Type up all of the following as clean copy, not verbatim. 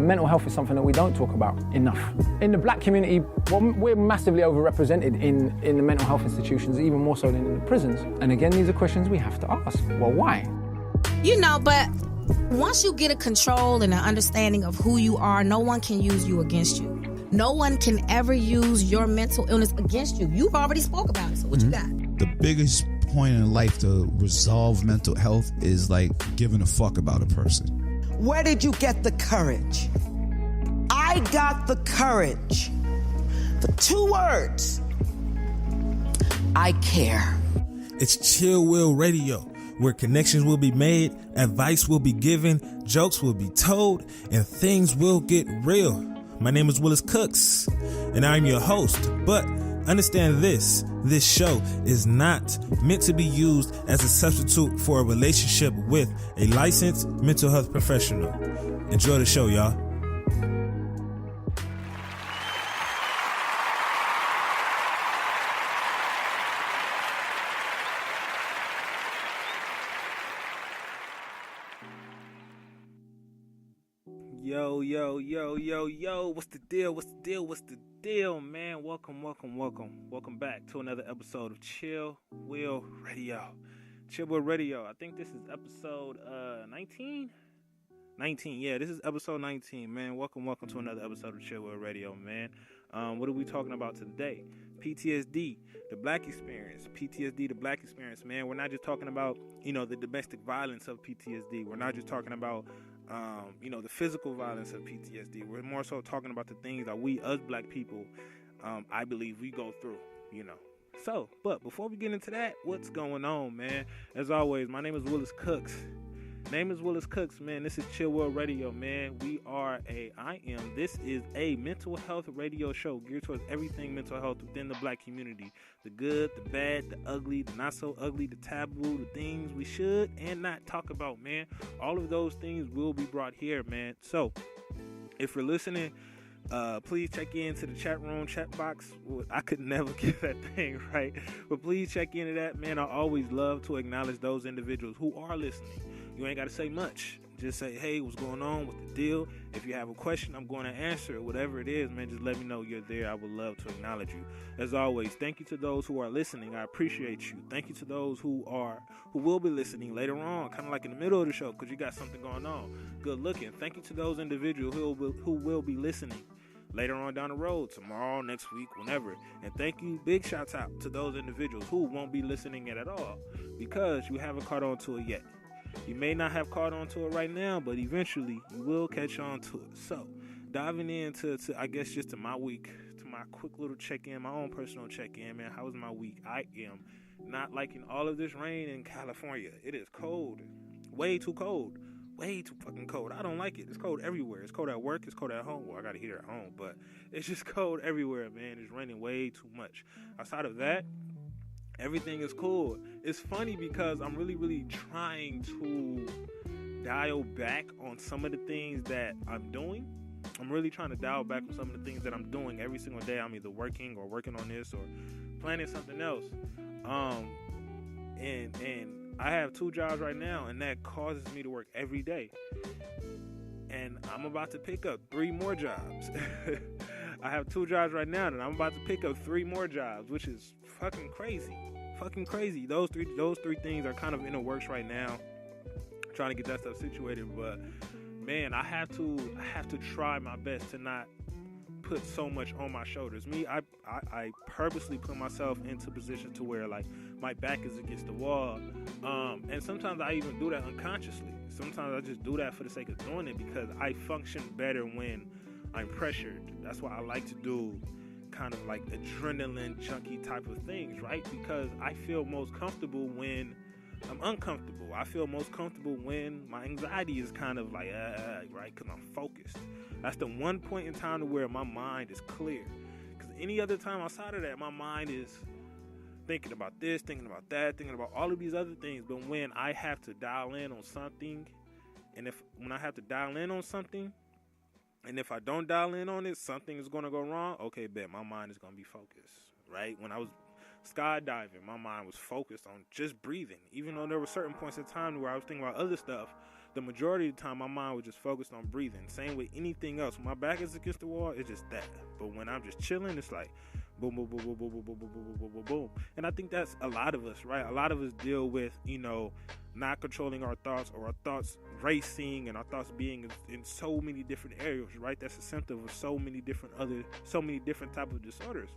mental health is something that we don't talk about enough. In the black community, well, we're massively overrepresented in the mental health institutions, even more so than in the prisons. And again, these are questions we have to ask. Well, why? But once you get a control and an understanding of who you are, no one can use you against you. No one can ever use your mental illness against you. You've already spoke about it, so what you got? The biggest point in life to resolve mental health is like giving a fuck about a person. Where did you get the courage? I got the courage. The 2 words. I care. It's Chill Will Radio, where connections will be made, advice will be given, jokes will be told, and things will get real. My name is Willis Cooks, and I'm your host. But understand this show is not meant to be used as a substitute for a relationship with a licensed mental health professional. Enjoy the show, y'all. Yo, what's the deal, man? Welcome back to another episode of Chill Will Radio. I think this is episode 19? 19, yeah, this is episode 19, man. Welcome to another episode of Chill Will Radio, man. What are we talking about today? PTSD, the black experience. PTSD, the black experience, man. We're not just talking about, the domestic violence of PTSD. We're not just talking about the physical violence of PTSD. We're more so talking about the things that we, us black people, I believe we go through, So, but before we get into that, what's going on, man? As always, my name is Willis Cooks. Man. This is Chill World Radio, man. This is a mental health radio show geared towards everything mental health within the black community. The good, the bad, the ugly, the not so ugly, the taboo, the things we should and not talk about, man. All of those things will be brought here, man. So, if you're listening, please check into the chat room, chat box. I could never get that thing right, but please check into that, man. I always love to acknowledge those individuals who are listening. You ain't got to say much. Just say, hey, what's going on? What's the deal? If you have a question, I'm going to answer it. Whatever it is, man, just let me know you're there. I would love to acknowledge you. As always, thank you to those who are listening. I appreciate you. Thank you to those who will be listening later on, kind of like in the middle of the show, because you got something going on. Good looking. Thank you to those individuals who will be listening later on down the road, tomorrow, next week, whenever. And thank you, big shouts out to those individuals who won't be listening at all because you haven't caught on to it yet. You may not have caught on to it right now, but eventually you will catch on to it. So, diving into I guess just to my week, to my quick little check-in, my own personal check-in, man. How was my week? I am not liking all of this rain in California. It is cold. Way too cold. Way too fucking cold. I don't like it. It's cold everywhere. It's cold at work. It's cold at home. Well, I got a heater at home, but it's just cold everywhere, man. It's raining way too much. Outside of that, everything is cool. It's funny because I'm really, really trying to dial back on some of the things that I'm doing. I'm really trying to dial back on some of the things that I'm doing every single day. I'm either working on this or planning something else. And I have 2 jobs right now, and that causes me to work every day. And I'm about to pick up 3 more jobs. I have 2 jobs right now, and I'm about to pick up 3 more jobs, which is fucking crazy. Those three things are kind of in the works right now. Trying to get that stuff situated, but man, I have to try my best to not put so much on my shoulders. I purposely put myself into positions to where like my back is against the wall, and sometimes I even do that unconsciously. Sometimes I just do that for the sake of doing it because I function better when I'm pressured. That's why I like to do kind of like adrenaline junkie type of things, right? Because I feel most comfortable when I'm uncomfortable. I feel most comfortable when my anxiety is kind of like, right? Because I'm focused. That's the one point in time to where my mind is clear. Because any other time outside of that, my mind is thinking about this, thinking about that, thinking about all of these other things. But when I have to dial in on something, and when I have to dial in on something, and if I don't dial in on it, something is going to go wrong. Okay, bet my mind is going to be focused, right? When I was skydiving, my mind was focused on just breathing. Even though there were certain points in time where I was thinking about other stuff, the majority of the time, my mind was just focused on breathing. Same with anything else. When my back is against the wall, it's just that. But when I'm just chilling, it's like boom, boom, boom, boom, boom, boom, boom, boom, boom, boom, boom, boom. And I think that's a lot of us, right? A lot of us deal with, not controlling our thoughts, or our thoughts racing, and our thoughts being in so many different areas, right? That's a symptom of so many different type of disorders.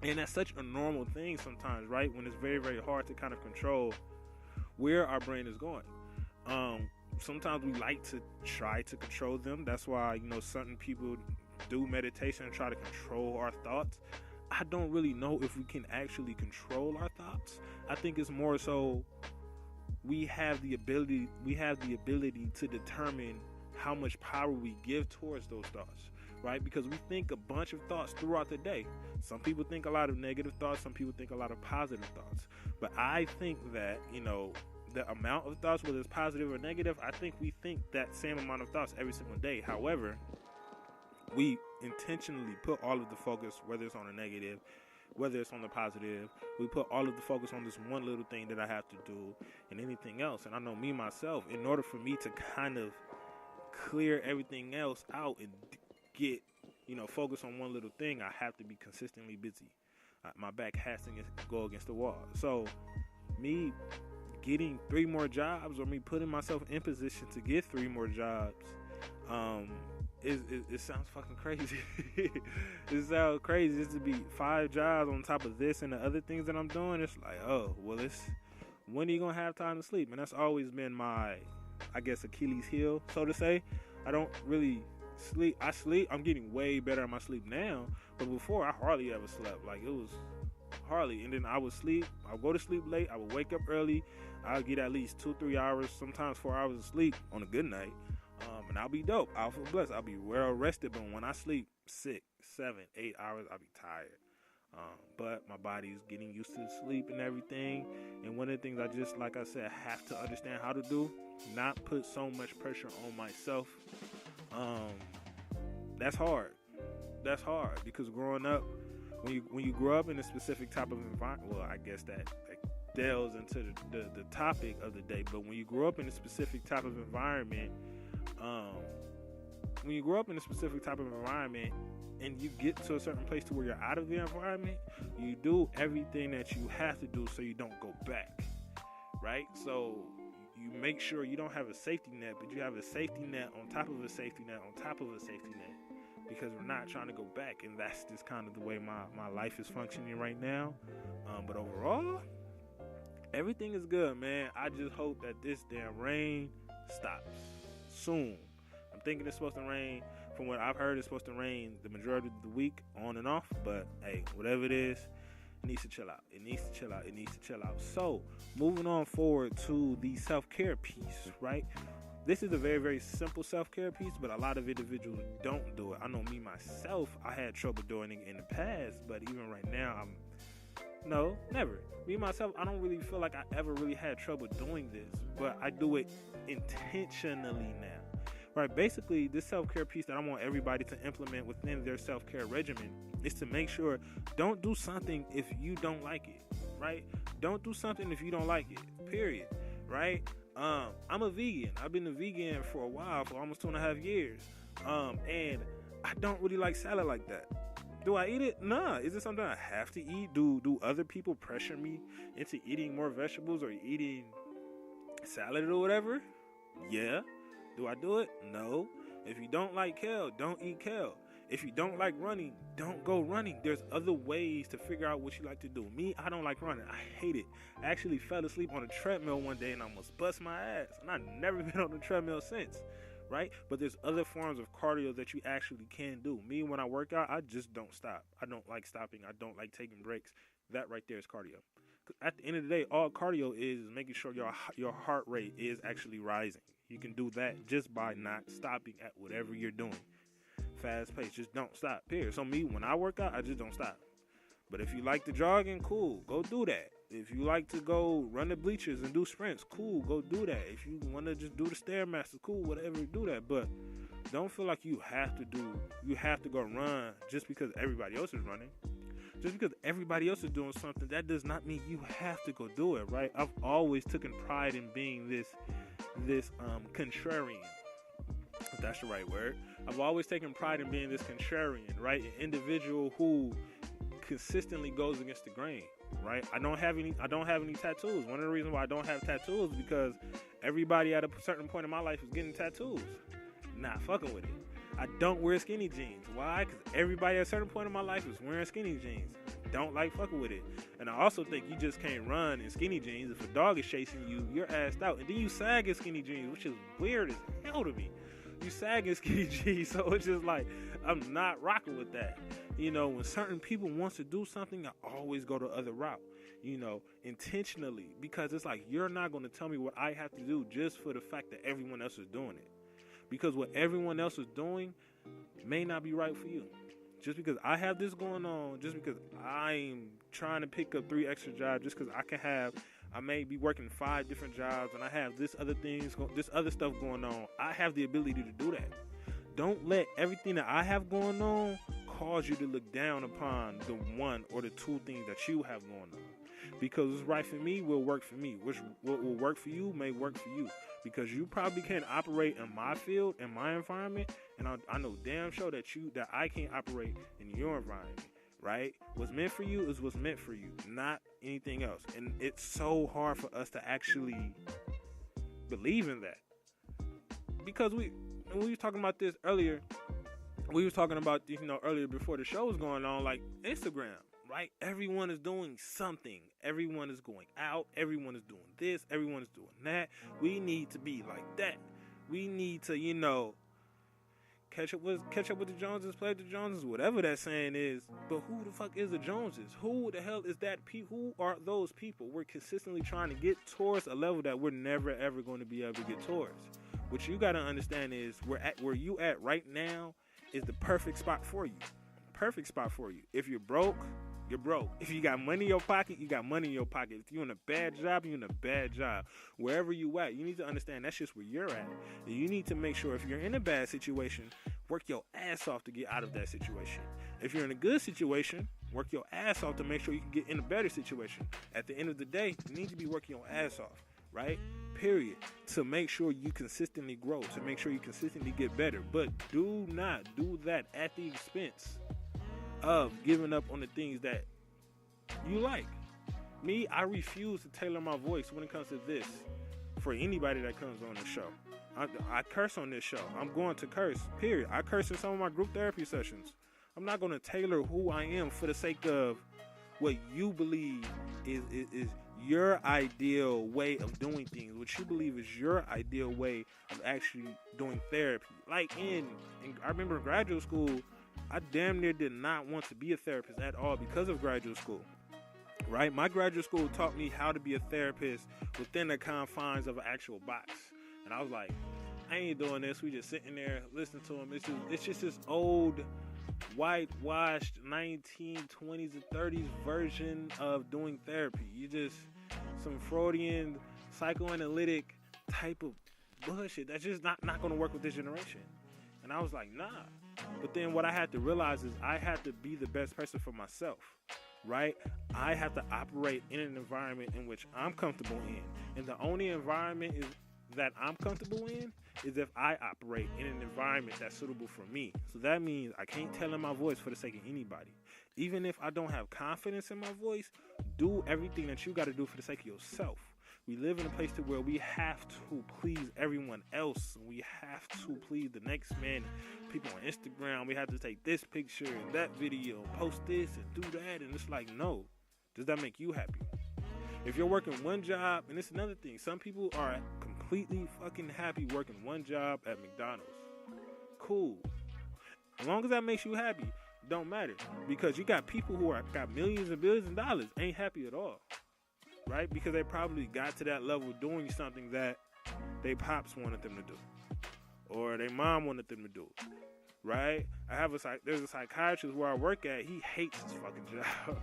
And that's such a normal thing sometimes, right? When it's very, very hard to kind of control where our brain is going. Sometimes we like to try to control them. That's why, certain people do meditation and try to control our thoughts. I don't really know if we can actually control our thoughts. I think it's more so we have the ability to determine how much power we give towards those thoughts, right? Because we think a bunch of thoughts throughout the day. Some people think a lot of negative thoughts, some people think a lot of positive thoughts. But I think that, the amount of thoughts, whether it's positive or negative, I think we think that same amount of thoughts every single day. However, we intentionally put all of the focus, whether it's on the negative, whether it's on the positive, we put all of the focus on this one little thing that I have to do and anything else. And I know me, myself, in order for me to kind of clear everything else out and get, focus on one little thing, I have to be consistently busy. My back has to go against the wall. So me getting 3 more jobs, or me putting myself in position to get 3 more jobs, it sounds fucking crazy. It sounds crazy just to be 5 jobs on top of this and the other things that I'm doing. It's like, oh, well, when are you gonna have time to sleep? And that's always been my, I guess, Achilles heel, so to say. I don't really sleep. I sleep. I'm getting way better at my sleep now, but before I hardly ever slept. Like, it was hardly. And then I would sleep. I would go to sleep late. I would wake up early. I'll get at least 2-3 hours, sometimes 4 hours of sleep on a good night. And I'll be dope. I'll feel blessed. I'll be well rested. But when I sleep 6, 7, 8 hours, I'll be tired. But my body's getting used to sleep and everything. And one of the things I just, like I said, have to understand how to do, not put so much pressure on myself. That's hard. That's hard because growing up, when you grow up in a specific type of environment, well, I guess that delves into the topic of the day. But when you grow up in a specific type of environment, and you get to a certain place to where you're out of the environment, you do everything that you have to do so you don't go back, right? So you make sure you don't have a safety net, but you have a safety net on top of a safety net on top of a safety net, because we're not trying to go back. And that's just kind of the way my life is functioning right now. But overall, everything is good, man. I just hope that this damn rain stops soon. I'm thinking it's supposed to rain. From what I've heard, it's supposed to rain the majority of the week, on and off. But hey, whatever it is, it needs to chill out. It needs to chill out. It needs to chill out. So, moving on forward to the self-care piece, right? This is a very, very simple self-care piece, but a lot of individuals don't do it. I know me, myself, I had trouble doing it in the past, but even right now, never. Me, myself, I don't really feel like I ever really had trouble doing this, but I do it intentionally now. Right, basically, this self-care piece that I want everybody to implement within their self-care regimen is to make sure, don't do something if you don't like it, right? Don't do something if you don't like it, period, right? I'm a vegan. I've been a vegan for a while, for almost 2.5 years, and I don't really like salad like that. Do I eat it? Nah. Is it something I have to eat? Do other people pressure me into eating more vegetables or eating salad or whatever? Yeah. Do I do it? No. If you don't like kale, don't eat kale. If you don't like running, don't go running. There's other ways to figure out what you like to do. Me, I don't like running. I hate it. I actually fell asleep on a treadmill one day and almost bust my ass. And I've never been on a treadmill since, right? But there's other forms of cardio that you actually can do. Me, when I work out, I just don't stop. I don't like stopping. I don't like taking breaks. That right there is cardio. At the end of the day, all cardio is making sure your heart rate is actually rising. You can do that just by not stopping at whatever you're doing. Fast pace, just don't stop, period. So me, when I work out, I just don't stop. But if you like the jogging, cool, go do that. If you like to go run the bleachers and do sprints, cool, go do that. If you want to just do the Stairmaster, cool, whatever, do that. But don't feel like you have to go run just because everybody else is running. Just because everybody else is doing something, that does not mean you have to go do it, right? I've always taken pride in being this this contrarian, if that's the right word. I've always taken pride in being this contrarian, right? An individual who consistently goes against the grain, right? I don't have any tattoos. One of the reasons why I don't have tattoos is because everybody at a certain point in my life is getting tattoos. Not fucking with it. I don't wear skinny jeans. Why? Because everybody at a certain point in my life is wearing skinny jeans. Don't like fucking with it. And I also think you just can't run in skinny jeans. If a dog is chasing you, you're assed out. And then you sag in skinny jeans, which is weird as hell to me. You sag in skinny jeans, so it's just like, I'm not rocking with that. You know, when certain people wants to do something, I always go the other route, you know, intentionally. Because it's like, you're not going to tell me what I have to do just for the fact that everyone else is doing it. Because what everyone else is doing may not be right for you. Just because I have this going on, just because I'm trying to pick up 3 extra jobs, just because I may be working 5 different jobs and I have this other stuff going on, I have the ability to do that. Don't let everything that I have going on cause you to look down upon the 1 or the 2 things that you have going on. Because what's right for me will work for me. What will work for you may work for you. Because you probably can't operate in my field, in my environment, and I know damn sure that I can't operate in your environment, right? What's meant for you is what's meant for you, not anything else. And it's so hard for us to actually believe in that. Because we were talking about this earlier. We were talking about, earlier before the show was going on, like Instagram. Right? Everyone is doing something. Everyone is going out. Everyone is doing this. Everyone is doing that. We need to be like that. We need to, catch up with the Joneses, play the Joneses, whatever that saying is. But who the fuck is the Joneses? Who the hell is that? Who are those people? We're consistently trying to get towards a level that we're never ever going to be able to get towards. What you got to understand is where you at right now is the perfect spot for you. Perfect spot for you. If you're broke, you're broke. If you got money in your pocket, you got money in your pocket. If you're in a bad job, you're in a bad job. Wherever you at, you need to understand that's just where you're at. And you need to make sure if you're in a bad situation, work your ass off to get out of that situation. If you're in a good situation, work your ass off to make sure you can get in a better situation. At the end of the day, you need to be working your ass off, right? Period. To make sure you consistently grow, to make sure you consistently get better. But do not do that at the expense of giving up on the things that you like. Me, I refuse to tailor my voice when it comes to this for anybody that comes on the show. I curse on this show. I'm going to curse, period. I curse in some of my group therapy sessions. I'm not going to tailor who I am for the sake of what you believe is your ideal way of doing things, what you believe is your ideal way of actually doing therapy. Like I remember in graduate school, I damn near did not want to be a therapist at all because of graduate school, right? My graduate school taught me how to be a therapist within the confines of an actual box. And I was like, I ain't doing this. We just sitting there listening to them. It's just this old, whitewashed 1920s and 30s version of doing therapy. You just some Freudian, psychoanalytic type of bullshit that's just not going to work with this generation. And I was like, nah. But then what I had to realize is I had to be the best person for myself, right? I have to operate in an environment in which I'm comfortable in. And the only environment that I'm comfortable in is if I operate in an environment that's suitable for me. So that means I can't tell in my voice for the sake of anybody. Even if I don't have confidence in my voice, do everything that you got to do for the sake of yourself. We live in a place to where we have to please everyone else. We have to please the next man. People on Instagram, we have to take this picture and that video, post this and do that. And it's like, no. Does that make you happy? If you're working one job, and it's another thing, some people are completely fucking happy working one job at McDonald's. Cool. As long as that makes you happy, don't matter. Because you got people who got millions and billions of dollars, ain't happy at all. Right? Because they probably got to that level doing something that they pops wanted them to do. Or their mom wanted them to do. Right? There's a psychiatrist where I work at. He hates his fucking job.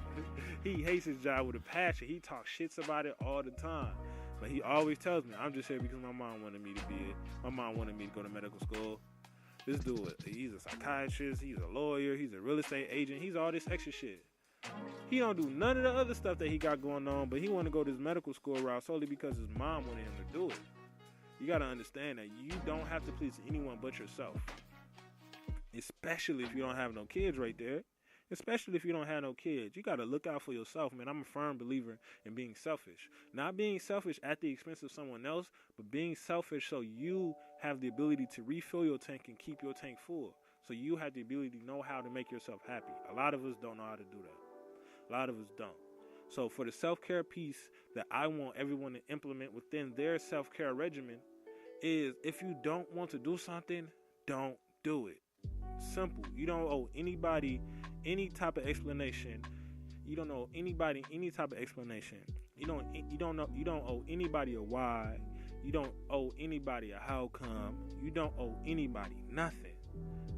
He hates his job with a passion. He talks shits about it all the time. But he always tells me, I'm just here because my mom wanted me to be it. My mom wanted me to go to medical school. This dude, he's a psychiatrist. He's a lawyer. He's a real estate agent. He's all this extra shit. He don't do none of the other stuff that he got going on, but he want to go this medical school route solely because his mom wanted him to do it. You got to understand that you don't have to please anyone but yourself. Especially if you don't have no kids right there. Especially if you don't have no kids. You got to look out for yourself, man. I'm a firm believer in being selfish. Not being selfish at the expense of someone else, but being selfish so you have the ability to refill your tank and keep your tank full. So you have the ability to know how to make yourself happy. A lot of us don't know how to do that. A lot of us don't. So for the self-care piece that I want everyone to implement within their self-care regimen is, if you don't want to do something, don't do it. Simple. You don't owe anybody any type of explanation. You don't owe anybody any type of explanation. You don't owe anybody a why. You don't owe anybody a how come. You don't owe anybody nothing.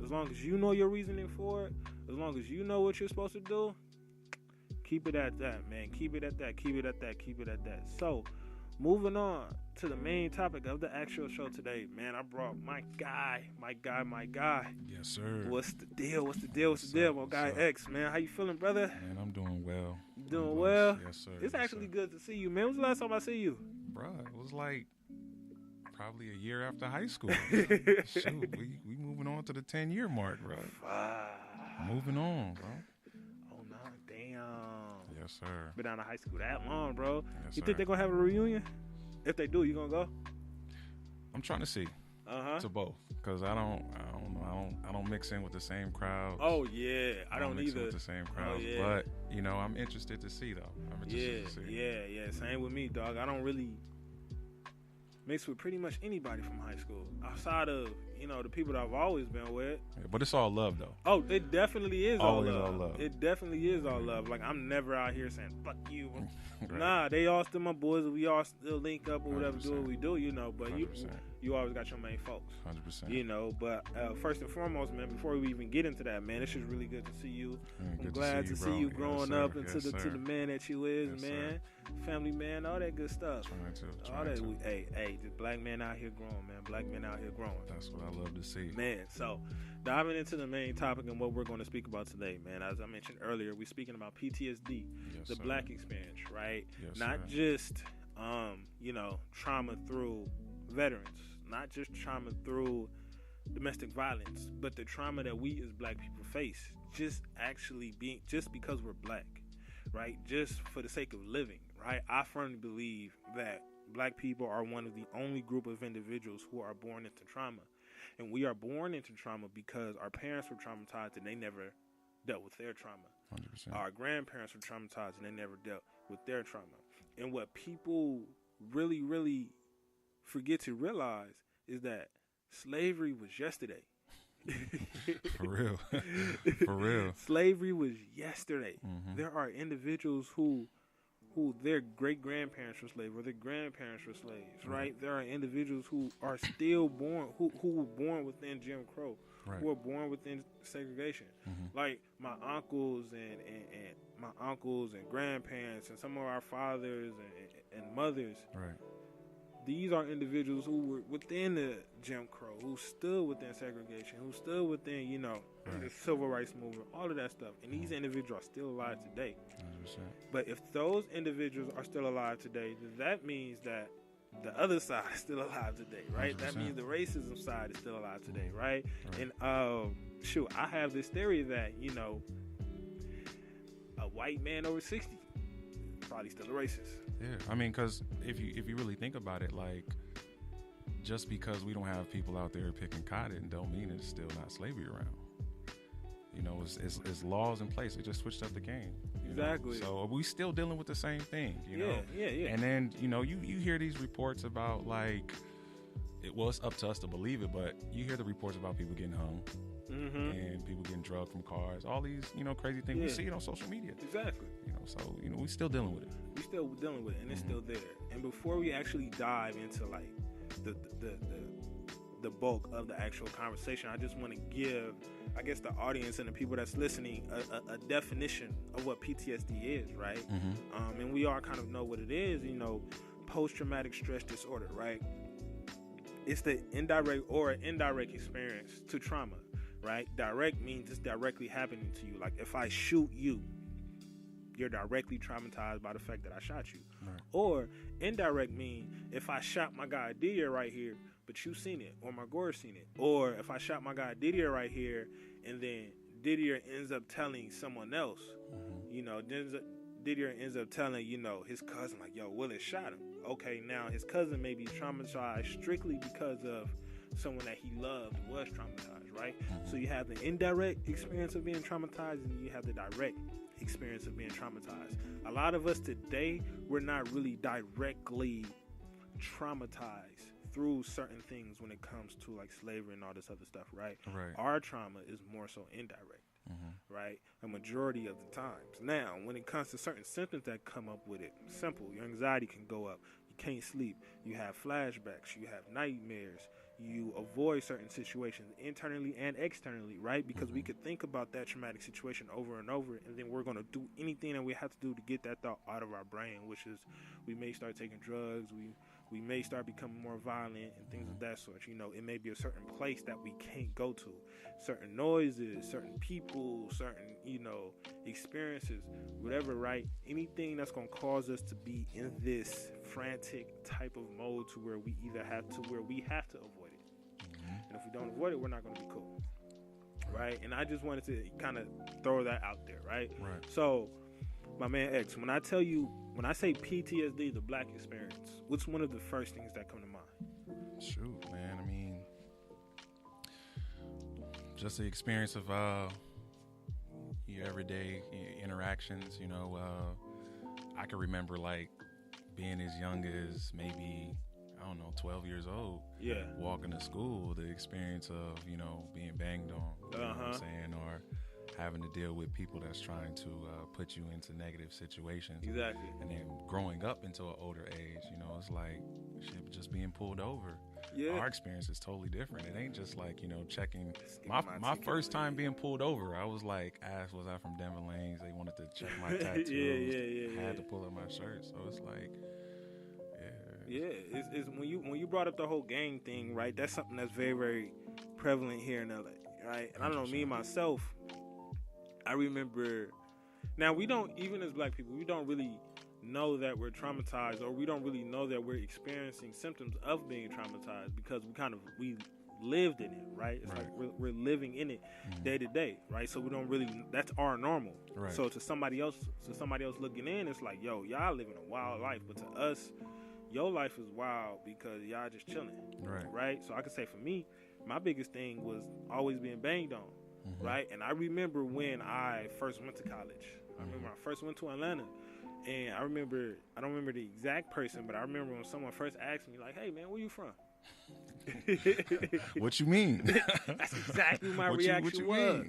As long as you know your reasoning for it, as long as you know what you're supposed to do, keep it at that, man. Keep it at that. Keep it at that. Keep it at that. So, moving on to the main topic of the actual show today, man. I brought my guy. Yes, sir. What's the deal? My guy X, man. How you feeling, brother? Man, I'm doing well. You doing well? Yes, sir. It's yes, actually sir. good to see you, man. When's the last time I see you? Bruh, it was like probably a year after high school. Shoot, we moving on to the 10-year mark, bro. Moving on, bro. Oh, no, damn. Yes, sir. Been out of high school that long, bro. Yes, You sir. think they're going to have a reunion? If they do, you going to go? I'm trying to see to both, because I don't mix in with the same crowd. Oh, yeah. I don't mix either. in with the same crowds, yeah. but I'm interested to see though. I'm interested to see. Yeah. Same with me, dog. I don't really mix with pretty much anybody from high school outside of, the people that I've always been with. Yeah, but it's all love though. Oh, it definitely is Always all love. all love. It definitely is all love. Like, I'm never out here saying, fuck you. Right. Nah, they all still my boys. We all still link up or whatever, 100%. do what we do, but 100%. you always got your main folks. 100%. But first and foremost, man, before we even get into that, man, it's just really good to see you. I'm Good glad to see you bro. growing Yes, up sir. into Yes, to sir. the man that you is, Yes, man. sir. Family man, all that good stuff. All Trying that, to. hey, the black man out here growing, man. Black men out here growing. That's what I love to see. Man, so diving into the main topic and what we're going to speak about today, man. As I mentioned earlier, we're speaking about PTSD, Yes, the sir. black experience, right? Yes, Not sir. just, trauma through veterans, not just trauma through domestic violence, but the trauma that we as black people face, just because we're black, right? Just for the sake of living, right? I firmly believe that black people are one of the only group of individuals who are born into trauma. And we are born into trauma because our parents were traumatized and they never dealt with their trauma. 100%. Our grandparents were traumatized and they never dealt with their trauma. And what people really, really forget to realize is that slavery was yesterday. For real. For real. Slavery was yesterday. Mhm. There are individuals who their great-grandparents were slaves or their grandparents were slaves, right? There are individuals who are still born, who were born within Jim Crow, Right. who were born within segregation. Like my uncles and my uncles and grandparents and some of our fathers and mothers. Right. These are individuals who were within the Jim Crow, who stood within segregation, who stood within, the civil rights movement, all of that stuff. And these individuals are still alive today. 100%. But if those individuals are still alive today, then that means that the other side is still alive today, right? 100%. That means the racism side is still alive today, right? And I have this theory that, a white man over 60 probably still a racist. Yeah, I mean, because if you really think about it, like, just because we don't have people out there picking cotton, don't mean it's still not slavery around. It's laws in place. It just switched up the game. Exactly. So are we still dealing with the same thing? Yeah. And then you hear these reports about like, it's up to us to believe it, but you hear the reports about people getting hung. And people getting drugged from cars, all these, crazy things. We see it on social media. Exactly. So, we still dealing with it. We still dealing with it, and it's still there. And before we actually dive into like the bulk of the actual conversation, I just want to give, I guess, the audience and the people that's listening a definition of what PTSD is, right? And we all kind of know what it is, post-traumatic stress disorder, right? It's the indirect experience to trauma. Right? Direct means it's directly happening to you. Like if I shoot you, you're directly traumatized by the fact that I shot you. Right. Or indirect mean if I shot my guy Didier right here, but you seen it, or my Gore seen it. Or if I shot my guy Didier right here, and then Didier ends up telling someone else, you know, Didier ends up telling, you know, his cousin, like, yo, Willis shot him. Okay, now his cousin may be traumatized strictly because of someone that he loved was traumatized, right? So you have the indirect experience of being traumatized, and you have the direct experience of being traumatized. A lot of us today, we're not really directly traumatized through certain things when it comes to like slavery and all this other stuff, right? Right. Our trauma is more so indirect, right? A majority of the times. Now, when it comes to certain symptoms that come up with it, simple. Your anxiety can go up. You can't sleep. You have flashbacks. You have nightmares. You avoid certain situations internally and externally, right? Because we could think about that traumatic situation over and over, and then we're going to do anything that we have to do to get that thought out of our brain, which is we may start taking drugs, we may start becoming more violent and things of that sort. You know, it may be a certain place that we can't go to, certain noises, certain people, certain, you know, experiences, whatever, right? Anything that's going to cause us to be in this frantic type of mode to where we have to avoid it. And if we don't avoid it, we're not going to be cool, right? And I just wanted to kind of throw that out there, right? Right. So, my man X, when I say PTSD, the black experience, what's one of the first things that come to mind? Shoot, man. I mean, just the experience of your everyday interactions. You know, I can remember like being as young as maybe, I don't know, 12 years old. Yeah. Walking to school, the experience of, you know, being banged on. You know what I'm saying? Or having to deal with people that's trying to put you into negative situations. Exactly. And then growing up into an older age, you know, it's like shit just being pulled over. Yeah. Our experience is totally different. It ain't just like, you know, checking. My first time being pulled over, I was like, was I from Denver Lanes? They wanted to check my tattoos. Yeah. Had to pull up my shirt. So it's like, yeah, it's when you brought up the whole gang thing, right? That's something that's very, very prevalent here in LA, right? And I don't know, me myself, I remember. Now we don't, even as black people, we don't really know that we're traumatized, or we don't really know that we're experiencing symptoms of being traumatized because we lived in it, right? It's like we're living in it day to day, right? So we don't really, that's our normal. Right. So to somebody else looking in, it's like, yo, y'all living a wild life, but to us, your life is wild because y'all just chilling, right? So I could say for me, my biggest thing was always being banged on, right? And I remember when I first went to college. I remember I first went to Atlanta, and I don't remember the exact person, but I remember when someone first asked me, like, hey, man, where you from? What you mean? That's exactly what my reaction was.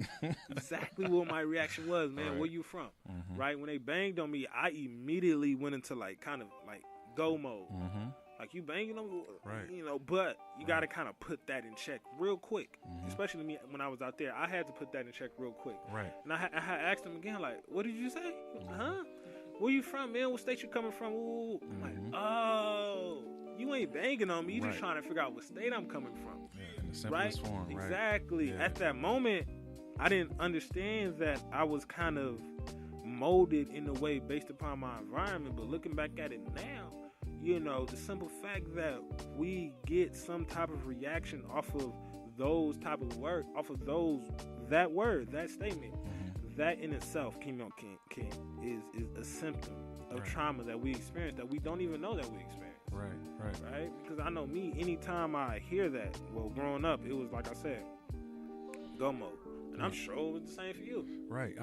Exactly what my reaction was, man. Where you from? Right? When they banged on me, I immediately went into like kind of like go mode. Like, you banging on me, you know, but you got to kind of put that in check real quick. Especially me when I was out there, I had to put that in check real quick. Right. And I asked him again, like, what did you say? Huh? Where you from, man? What state you coming from? Ooh. I'm like, oh, you ain't banging on me. You just trying to figure out what state I'm coming from. Yeah, in the simplest form, right? Exactly. Yeah. At that moment, I didn't understand that I was kind of molded in a way based upon my environment. But looking back at it now, you know, the simple fact that we get some type of reaction off of those type of words, off of that statement, that in itself is a symptom of trauma that we experience that we don't even know that we experience. Right? Because I know me, anytime I hear that, well, growing up, it was like I said, go mode. And I'm sure it was the same for you. Right.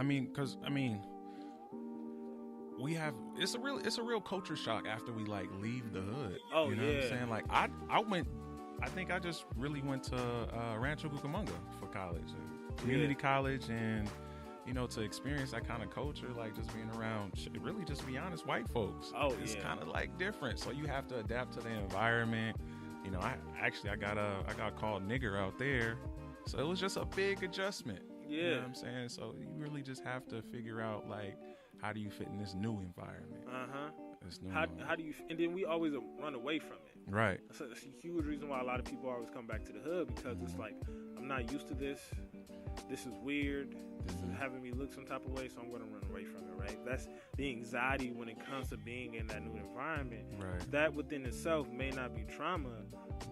It's a real culture shock after we like leave the hood. Oh, you know what I'm saying? Like I think I just really went to Rancho Cucamonga for college, community college, and you know, to experience that kind of culture, like just being around, really, just to be honest, white folks. It's kind of like different, so you have to adapt to the environment. You know, I got called nigger out there, so it was just a big adjustment. You know what I'm saying? So you really just have to figure out like, how do you fit in this new environment? It's new. How do you? And then we always run away from it. Right. That's a huge reason why a lot of people always come back to the hood, because it's like, I'm not used to this. This is weird. This is having me look some type of way, so I'm going to run away from it, right? That's the anxiety when it comes to being in that new environment. Right. That within itself may not be trauma,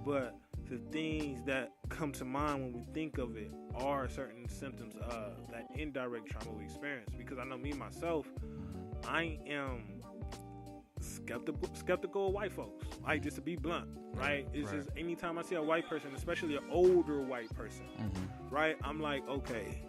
but the things that come to mind when we think of it are certain symptoms of that indirect trauma we experience. Because I know me, myself, I am skeptical of white folks, like, just to be blunt, right? It's just anytime I see a white person, especially an older white person, right, I'm like, okay,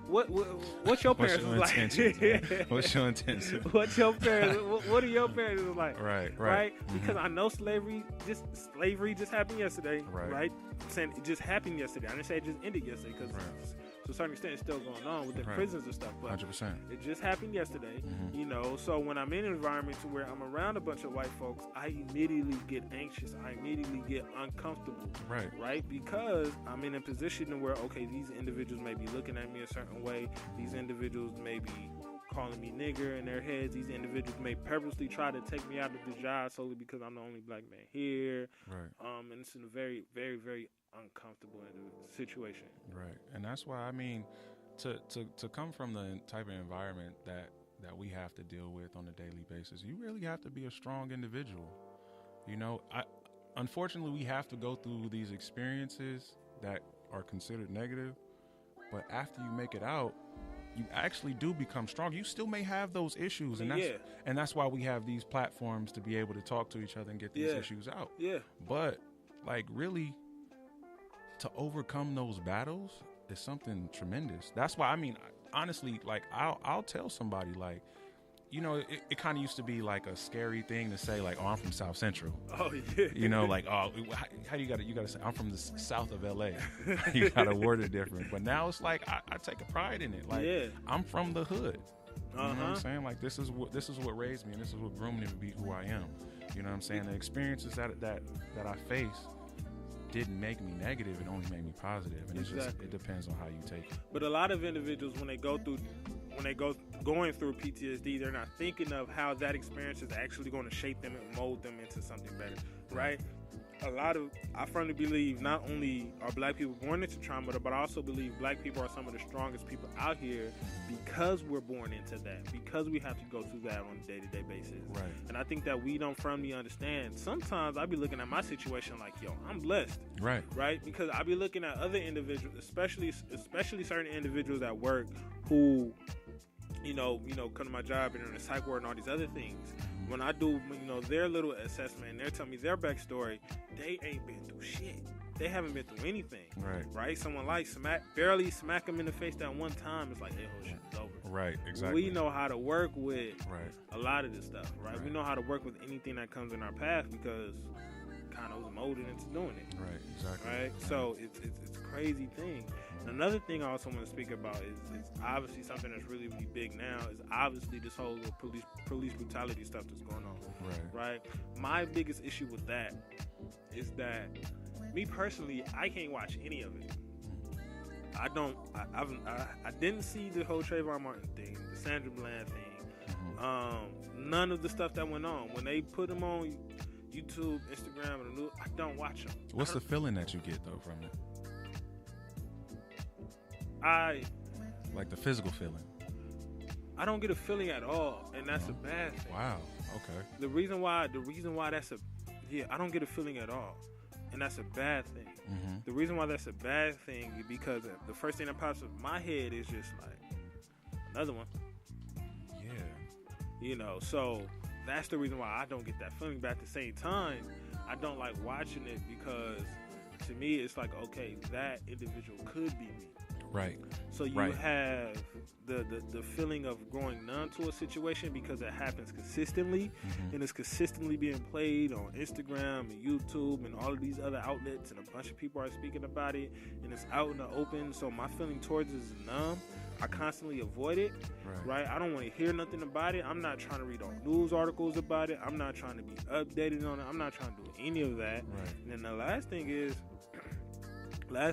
what's your parents like? What's your intention? What's your parents? What are your parents like? Right. Because I know slavery just happened yesterday, right? I'm saying it just happened yesterday. I didn't say it just ended yesterday, because to a certain extent it's still going on with the prisons and stuff. But 100%. it just happened yesterday, you know. So when I'm in an environment to where I'm around a bunch of white folks, I immediately get anxious. I immediately get uncomfortable, right? Because I'm in a position where, okay, these individuals may be looking at me a certain way. These individuals may be calling me nigger in their heads. These individuals may purposely try to take me out of the job solely because I'm the only black man here. And it's in a very, very, very uncomfortable situation. Right. And that's why, I mean, to come from the type of environment that we have to deal with on a daily basis, you really have to be a strong individual. You know, unfortunately, we have to go through these experiences that are considered negative, but after you make it out, you actually do become strong. You still may have those issues, and that's why we have these platforms to be able to talk to each other and get these issues out. But, like, really, to overcome those battles is something tremendous. That's why, I mean, honestly, like, I'll tell somebody, like, you know, it kind of used to be like a scary thing to say, like, oh, I'm from South Central. Oh, yeah. You know, like, oh, how you gotta say, I'm from the south of LA. You gotta word it different. But now it's like, I take a pride in it. Like, I'm from the hood. You know what I'm saying? Like, this is what raised me, and this is what groomed me to be who I am. You know what I'm saying? The experiences that I face didn't make me negative, it only made me positive, and it depends on how you take it. But a lot of individuals, when they go going through PTSD, they're not thinking of how that experience is actually going to shape them and mold them into something better, right? I firmly believe not only are black people born into trauma, but I also believe black people are some of the strongest people out here because we're born into that, because we have to go through that on a day-to-day basis. Right. And I think that we don't firmly understand. Sometimes I be looking at my situation like, yo, I'm blessed. Right. Because I be looking at other individuals, especially certain individuals at work who, you know, come to my job and in the psych ward and all these other things. When I do, you know, their little assessment and they're telling me their backstory, they ain't been through shit. They haven't been through anything. Right? Someone like barely smack them in the face that one time, it's like, hey, whole shit is over. Right, exactly. We know how to work with a lot of this stuff, right? We know how to work with anything that comes in our path because kind of was molded into doing it. Right, exactly. Right? So it's a crazy thing. Another thing I also want to speak about is obviously something that's really, really big now is obviously this whole police brutality stuff that's going on. Right? My biggest issue with that is that me personally, I can't watch any of it. I didn't see the whole Trayvon Martin thing, the Sandra Bland thing, none of the stuff that went on. When they put them on YouTube, Instagram, and the news, I don't watch them. What's the feeling that you get though from it? Like the physical feeling. I don't get a feeling at all, and that's a bad thing. Wow. Okay. The reason why I don't get a feeling at all, and that's a bad thing. The reason why that's a bad thing is because the first thing that pops up in my head is just like another one. Yeah. You know, so that's the reason why I don't get that feeling. But at the same time, I don't like watching it because to me it's like, okay, that individual could be me. Right. So you have the feeling of growing numb to a situation because it happens consistently, and it's consistently being played on Instagram and YouTube and all of these other outlets, and a bunch of people are speaking about it, and it's out in the open. So my feeling towards it is numb. I constantly avoid it. Right? I don't want to hear nothing about it. I'm not trying to read all news articles about it. I'm not trying to be updated on it. I'm not trying to do any of that. Right. And then the last thing is I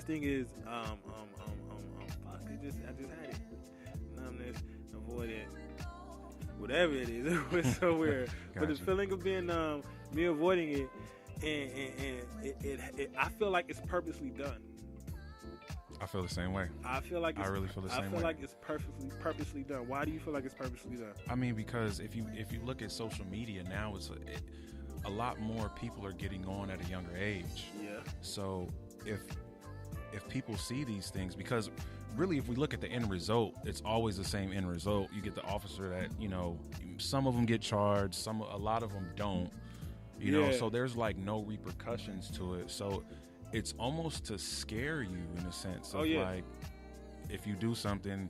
just had it. Numbness, avoid it. whatever it is. It went somewhere. But the feeling of being me avoiding it, and I feel like it's purposely done. I feel the same way. I feel like I really feel the same way. I feel like it's purposely done. Why do you feel like it's purposely done? I mean, because if you look at social media now, a lot more people are getting on at a younger age. Yeah. So if people see these things, because really, if we look at the end result, it's always the same end result. You get the officer that, you know, some of them get charged, a lot of them don't. You know, so there's like no repercussions to it. So it's almost to scare you in a sense of like, if you do something,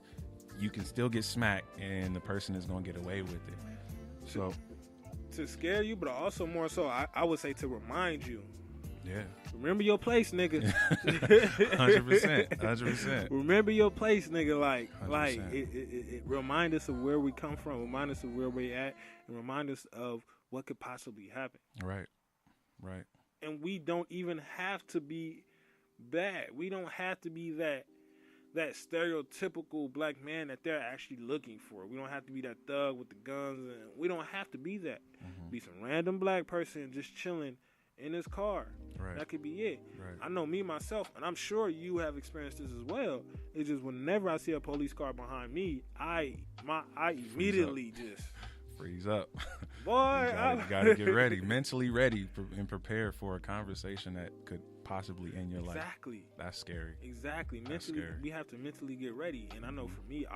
you can still get smacked and the person is going to get away with it. So to scare you, but also more so, I would say to remind you. Yeah. Remember your place, nigga. 100%. Remember your place, nigga. 100%. Like it remind us of where we come from, remind us of where we at, and remind us of what could possibly happen. Right. And we don't even have to be bad. We don't have to be that stereotypical black man that they're actually looking for. We don't have to be that thug with the guns, and we don't have to be that. Be some random black person just chilling in his car. Right. That could be it. Right. I know me myself, and I'm sure you have experienced this as well. It's just whenever I see a police car behind me, I immediately just freeze up. Boy, you gotta get ready, mentally ready, and prepare for a conversation that could possibly end your life. Exactly. That's scary. Exactly. That's Mentally, scary. we have to mentally get ready. And I know for me,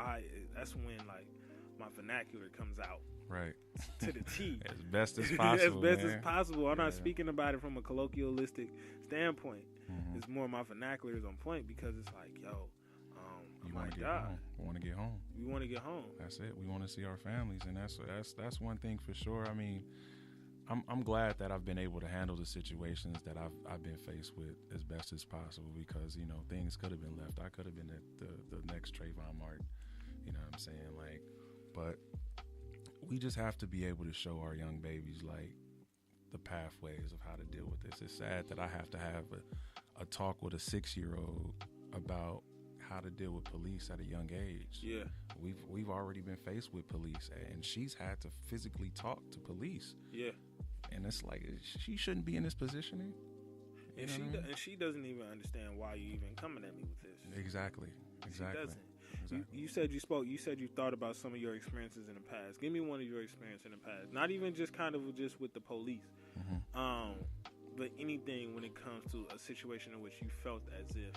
that's when like my vernacular comes out. Right. To the T. As best as possible. As possible. I'm not speaking about it from a colloquialistic standpoint. It's more my vernacular is on point because it's like, yo, you want to get home. We want to get home. We want to get home. That's it. We want to see our families, and that's one thing for sure. I mean, I'm glad that I've been able to handle the situations that I've been faced with as best as possible, because you know things could have been left. I could have been the next Trayvon Martin. You know what I'm saying? Like, but we just have to be able to show our young babies like the pathways of how to deal with this. It's sad that I have to have a talk with a 6-year-old about how to deal with police at a young age. Yeah. We've already been faced with police, and she's had to physically talk to police. Yeah. And it's like, she shouldn't be in this position. And she doesn't even understand why you even coming at me with this. Exactly. She doesn't. Exactly. You said you thought about some of your experiences in the past. Give me one of your experiences in the past. Not even just kind of just with the police. But anything when it comes to a situation in which you felt as if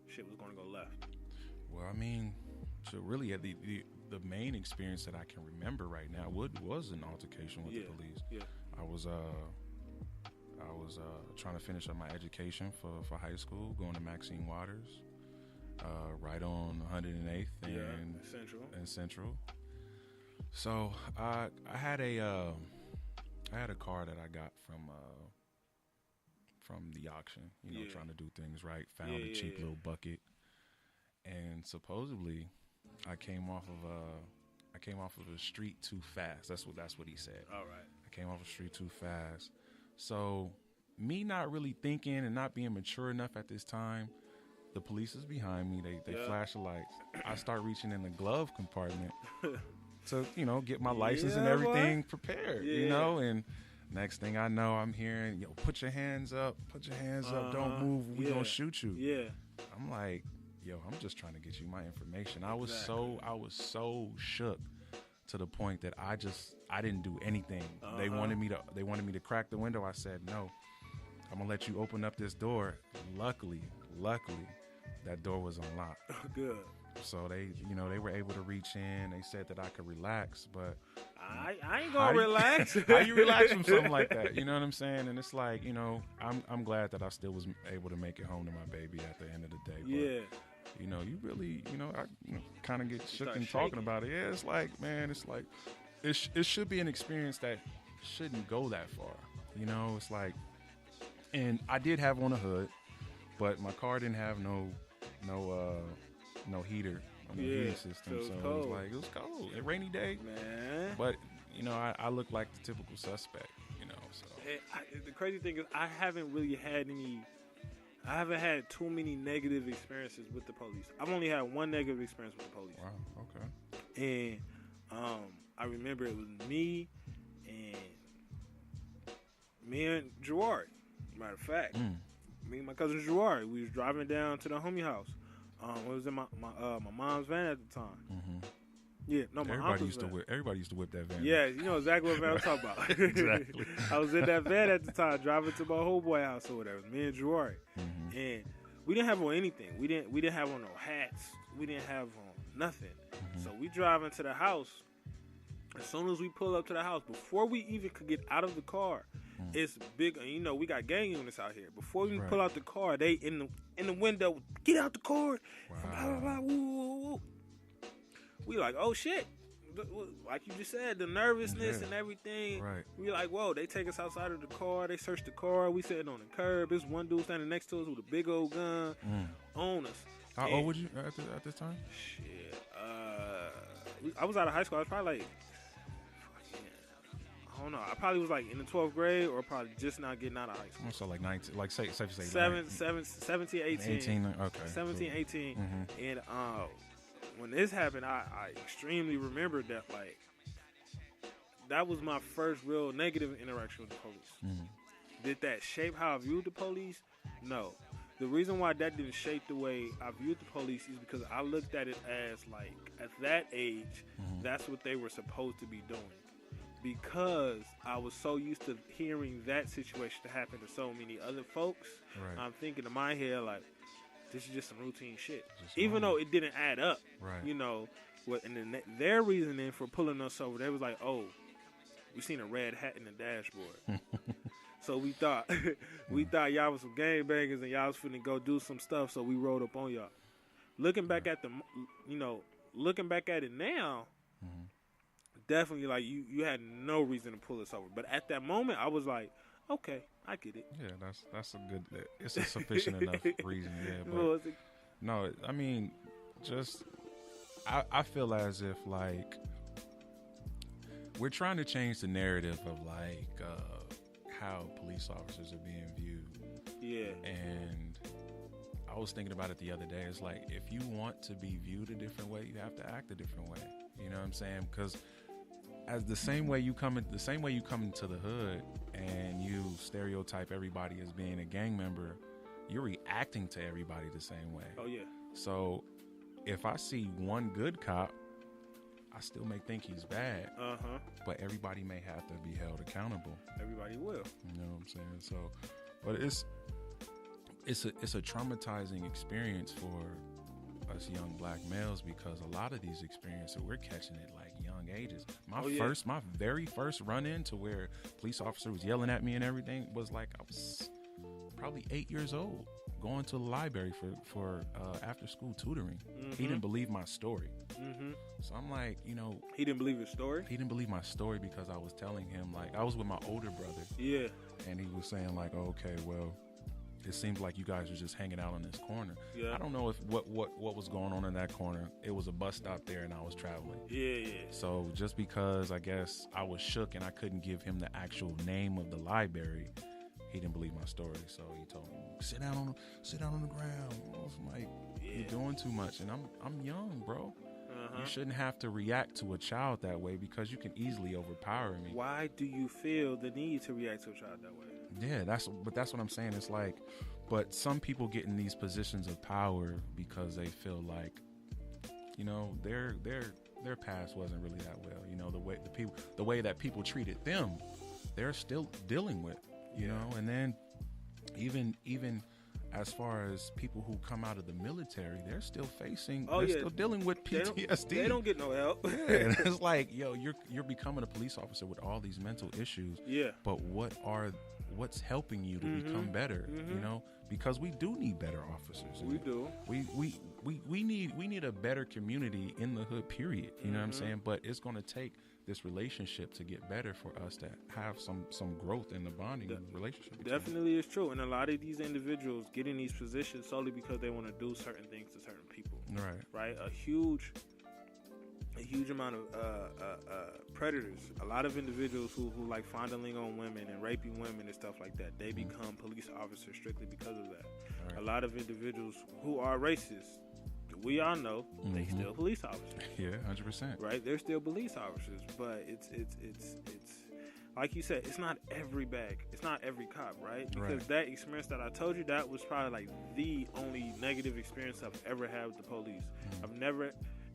shit was going to go left. Well, I mean, so really the main experience that I can remember right now was an altercation with the police. Yeah. I was trying to finish up my education for high school, going to Maxine Waters, right on 108th and Central. So I had a car that I got from the auction, trying to do things right. Found a cheap little bucket, and supposedly I came off of a street too fast. That's what he said. All right. I came off the street too fast. So me not really thinking and not being mature enough at this time, the police is behind me. They flash the lights. I start reaching in the glove compartment to get my license and everything prepared. And next thing I know, I'm hearing, yo, put your hands up, don't move, we gonna shoot you. Yeah. I'm like, yo, I'm just trying to get you my information. I was so shook to the point that I didn't do anything. They wanted me to crack the window. I said, no, I'm gonna let you open up this door. Luckily, that door was unlocked. Good. So they were able to reach in. They said that I could relax, but I ain't gonna relax. How you relax from something like that? You know what I'm saying? And it's like, I'm glad that I still was able to make it home to my baby at the end of the day. But, you really, I kind of get shook and talking about it. Yeah, it's like, man, it should be an experience that shouldn't go that far. It's like, and I did have on a hood, but my car didn't have no heater on the heating system, so it was cold. A rainy day, man. But I look like the typical suspect, So the crazy thing is, I haven't had too many negative experiences with the police. I've only had one negative experience with the police. Wow. Okay. And I remember it was me and Gerard. Matter of fact, me and my cousin Gerard, we was driving down to the homie house. It was in my mom's van at the time. Mm-hmm. Yeah, no, my everybody uncle's used van. to whip. Everybody used to whip that van. Yeah, you know exactly what van I'm talking about. Exactly. I was in that van at the time, driving to my homeboy house or whatever. Me and Gerard, and we didn't have on anything. We didn't have on no hats. We didn't have on nothing. So we drive into the house. As soon as we pull up to the house, before we even could get out of the car, it's big. You know, we got gang units out here. Before we pull out the car, they in the window, get out the car. Blah, blah, blah, woo, woo, woo. We like, oh shit. Like you just said, the nervousness and everything. Right. We like, whoa, they take us outside of the car. They search the car. We sitting on the curb. There's one dude standing next to us with a big old gun on us. How old were you at this time? Shit. I was out of high school. I was probably like, I don't know. I probably was like in the 12th grade or probably just now getting out of high school. So like 19, like safe to say 17, 18. 18, okay. 17, cool. 18. And when this happened, I extremely remembered that, like, that was my first real negative interaction with the police. Did that shape how I viewed the police? No. The reason why that didn't shape the way I viewed the police is because I looked at it as, like, at that age, that's what they were supposed to be doing. Because I was so used to hearing that situation to happen to so many other folks, I'm thinking in my head, like, this is just some routine shit. Even though it didn't add up, you know. And then their reasoning for pulling us over, they was like, oh, we seen a red hat in the dashboard. So we thought y'all was some gangbangers and y'all was finna go do some stuff, so we rolled up on y'all. Looking back at it now, definitely, like, you had no reason to pull us over. But at that moment, I was like, okay, I get it. Yeah, that's a good. It's a sufficient enough reason. Yeah, but no, I mean, just I feel as if, like, we're trying to change the narrative of, like, how police officers are being viewed. Yeah. And I was thinking about it the other day. It's like, if you want to be viewed a different way, you have to act a different way. You know what I'm saying? Because as the same way you come into the hood and you stereotype everybody as being a gang member, you're reacting to everybody the same way. Oh yeah. So if I see one good cop, I still may think he's bad. But everybody may have to be held accountable. Everybody will. You know what I'm saying? So, but it's a traumatizing experience for us young black males, because a lot of these experiences we're catching at like young ages. My very first run in to where police officer was yelling at me and everything was like I was probably 8 years old, going to the library for after school tutoring. He didn't believe my story. So I'm like, you know, he didn't believe your story. He didn't believe my story because I was telling him, like, I was with my older brother. Yeah. And he was saying like, oh, okay, well, it seems like you guys are just hanging out in this corner. Yeah. I don't know if what was going on in that corner. It was a bus stop there and I was traveling. Yeah. So just because I guess I was shook and I couldn't give him the actual name of the library, he didn't believe my story. So he told me, sit down on the ground. I was like, you're doing too much. And I'm young, bro. You shouldn't have to react to a child that way because you can easily overpower me. Why do you feel the need to react to a child that way? Yeah, that's what I'm saying. It's like, but some people get in these positions of power because they feel like, you know, their past wasn't really that well. You know, the way that people treated them, they're still dealing with. You know, and then even as far as people who come out of the military, they're still facing. Still dealing with PTSD. They don't get no help. Yeah, and it's like, yo, you're becoming a police officer with all these mental issues. Yeah. But what's helping you to become better? You know, because we do need better officers. We do. We need a better community in the hood. Period. You know what I'm saying? But it's going to take this relationship to get better for us to have some growth in the bonding relationship. Definitely is true. And a lot of these individuals get in these positions solely because they want to do certain things to certain people. Right. A huge amount of predators, a lot of individuals who like fondling on women and raping women and stuff like that, they become police officers strictly because of that. A lot of individuals who are racist, we all know they still police officers. Yeah, 100%. Right? They're still police officers, but it's like you said, it's not every bag. It's not every cop, right? Because that experience that I told you, that was probably like the only negative experience I've ever had with the police. I've never,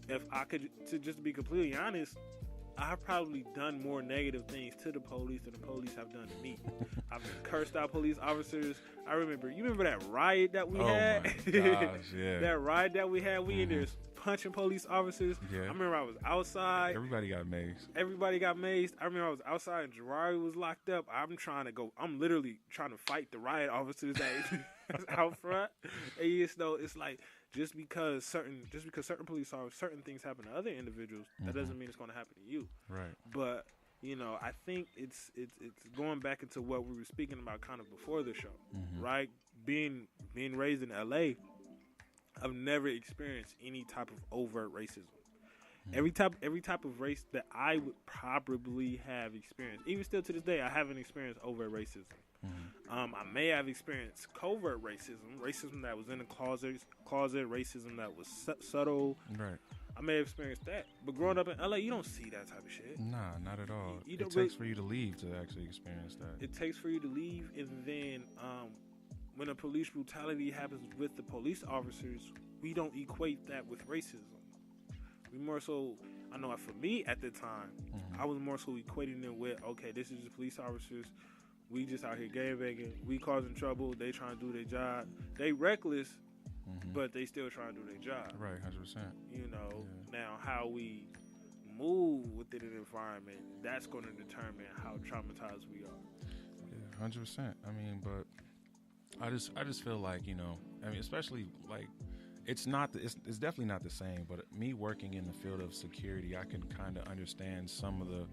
if I could, to just be completely honest, I've probably done more negative things to the police than the police have done to me. I've cursed out police officers. You remember that riot that we had? Oh my gosh, yeah. That riot that we had, we in there punching police officers. Yeah. I remember I was outside. Everybody got mazed. I remember I was outside and Gerard was locked up. I'm literally trying to fight the riot officers that out front. And it's like, just because certain police officers, certain things happen to other individuals, that doesn't mean it's going to happen to you. Right. But I think it's going back into what we were speaking about kind of before the show, right? Being raised in LA, I've never experienced any type of overt racism. Every type of race that I would probably have experienced, even still to this day, I haven't experienced overt racism. I may have experienced covert racism that was in the closet, racism that was subtle. Right. I may have experienced that, but growing up in LA, you don't see that type of shit. Nah, not at all. It takes for you to leave to actually experience that. It takes for you to leave, and then when a police brutality happens with the police officers, we don't equate that with racism. We more so, I know for me at the time, I was more so equating it with, okay, this is just police officers. We just out here gangbanging. We causing trouble. They trying to do their job. They reckless, but they still trying to do their job. Right, 100%. Now how we move within an environment, that's going to determine how traumatized we are. Yeah, 100%. I mean, but I just feel like, especially like, it's definitely not the same, but me working in the field of security, I can kind of understand some of the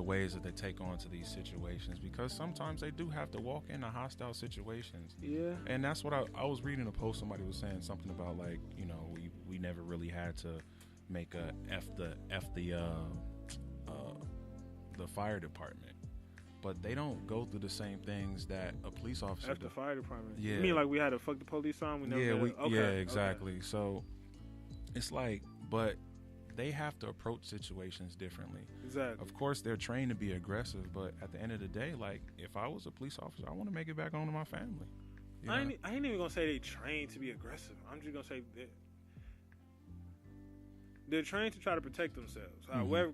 ways that they take on to these situations, because sometimes they do have to walk into hostile situations. Yeah. And that's what I was reading a post, somebody was saying something about, like, we never really had to make a the fire department. But they don't go through the same things that a police officer F the fire department. Yeah. You mean like we had to fuck the police on? Yeah, exactly. Okay. So it's like, but they have to approach situations differently. Exactly. Of course, they're trained to be aggressive, but at the end of the day, like, if I was a police officer, I want to make it back home to my family. I ain't even gonna say they trained to be aggressive. I'm just gonna say they're trained to try to protect themselves. However,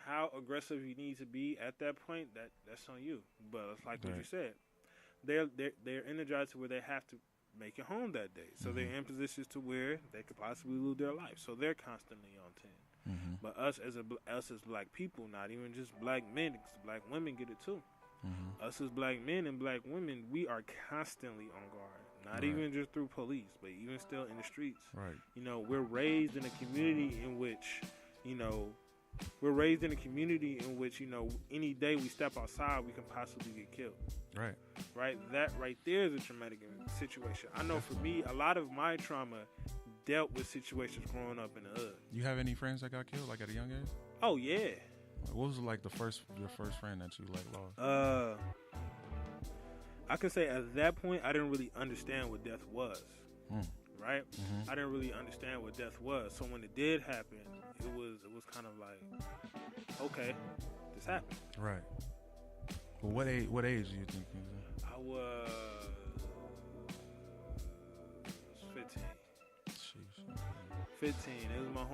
how aggressive you need to be at that point, that's on you. But it's like what you said, they're energized to where they have to make it home that day. So they're in positions to where they could possibly lose their life. So they're constantly on 10. But us as black people, not even just black men, because black women get it too. Us as black men and black women, we are constantly on guard. Not even just through police, but even still in the streets. Right. We're raised in a community in which, any day we step outside, we can possibly get killed. Right. Right? That right there is a traumatic situation. I know for me, a lot of my trauma dealt with situations growing up in the hood. You have any friends that got killed, like, at a young age? Oh, yeah. What was, like, your first friend that you, like, lost? I could say at that point, I didn't really understand what death was. Right? I didn't really understand what death was. So when it did happen, it was kind of like, okay, this happened. Right. Well, what age do you think you was I was 15. Sheesh. 15. It was my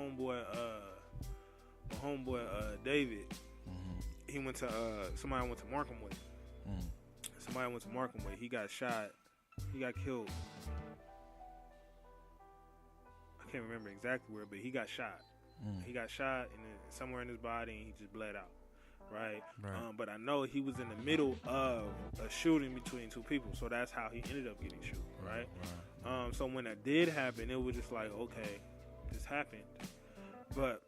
homeboy David. He went to somebody I went to Markham with. Somebody I went to Markham with. He got shot. He got killed. I can't remember exactly where, but he got shot. He got shot and then somewhere in his body, and he just bled out. Right. But I know he was in the middle of a shooting between two people, so that's how he ended up getting shot. Right. So when that did happen, it was just like, okay, this happened. But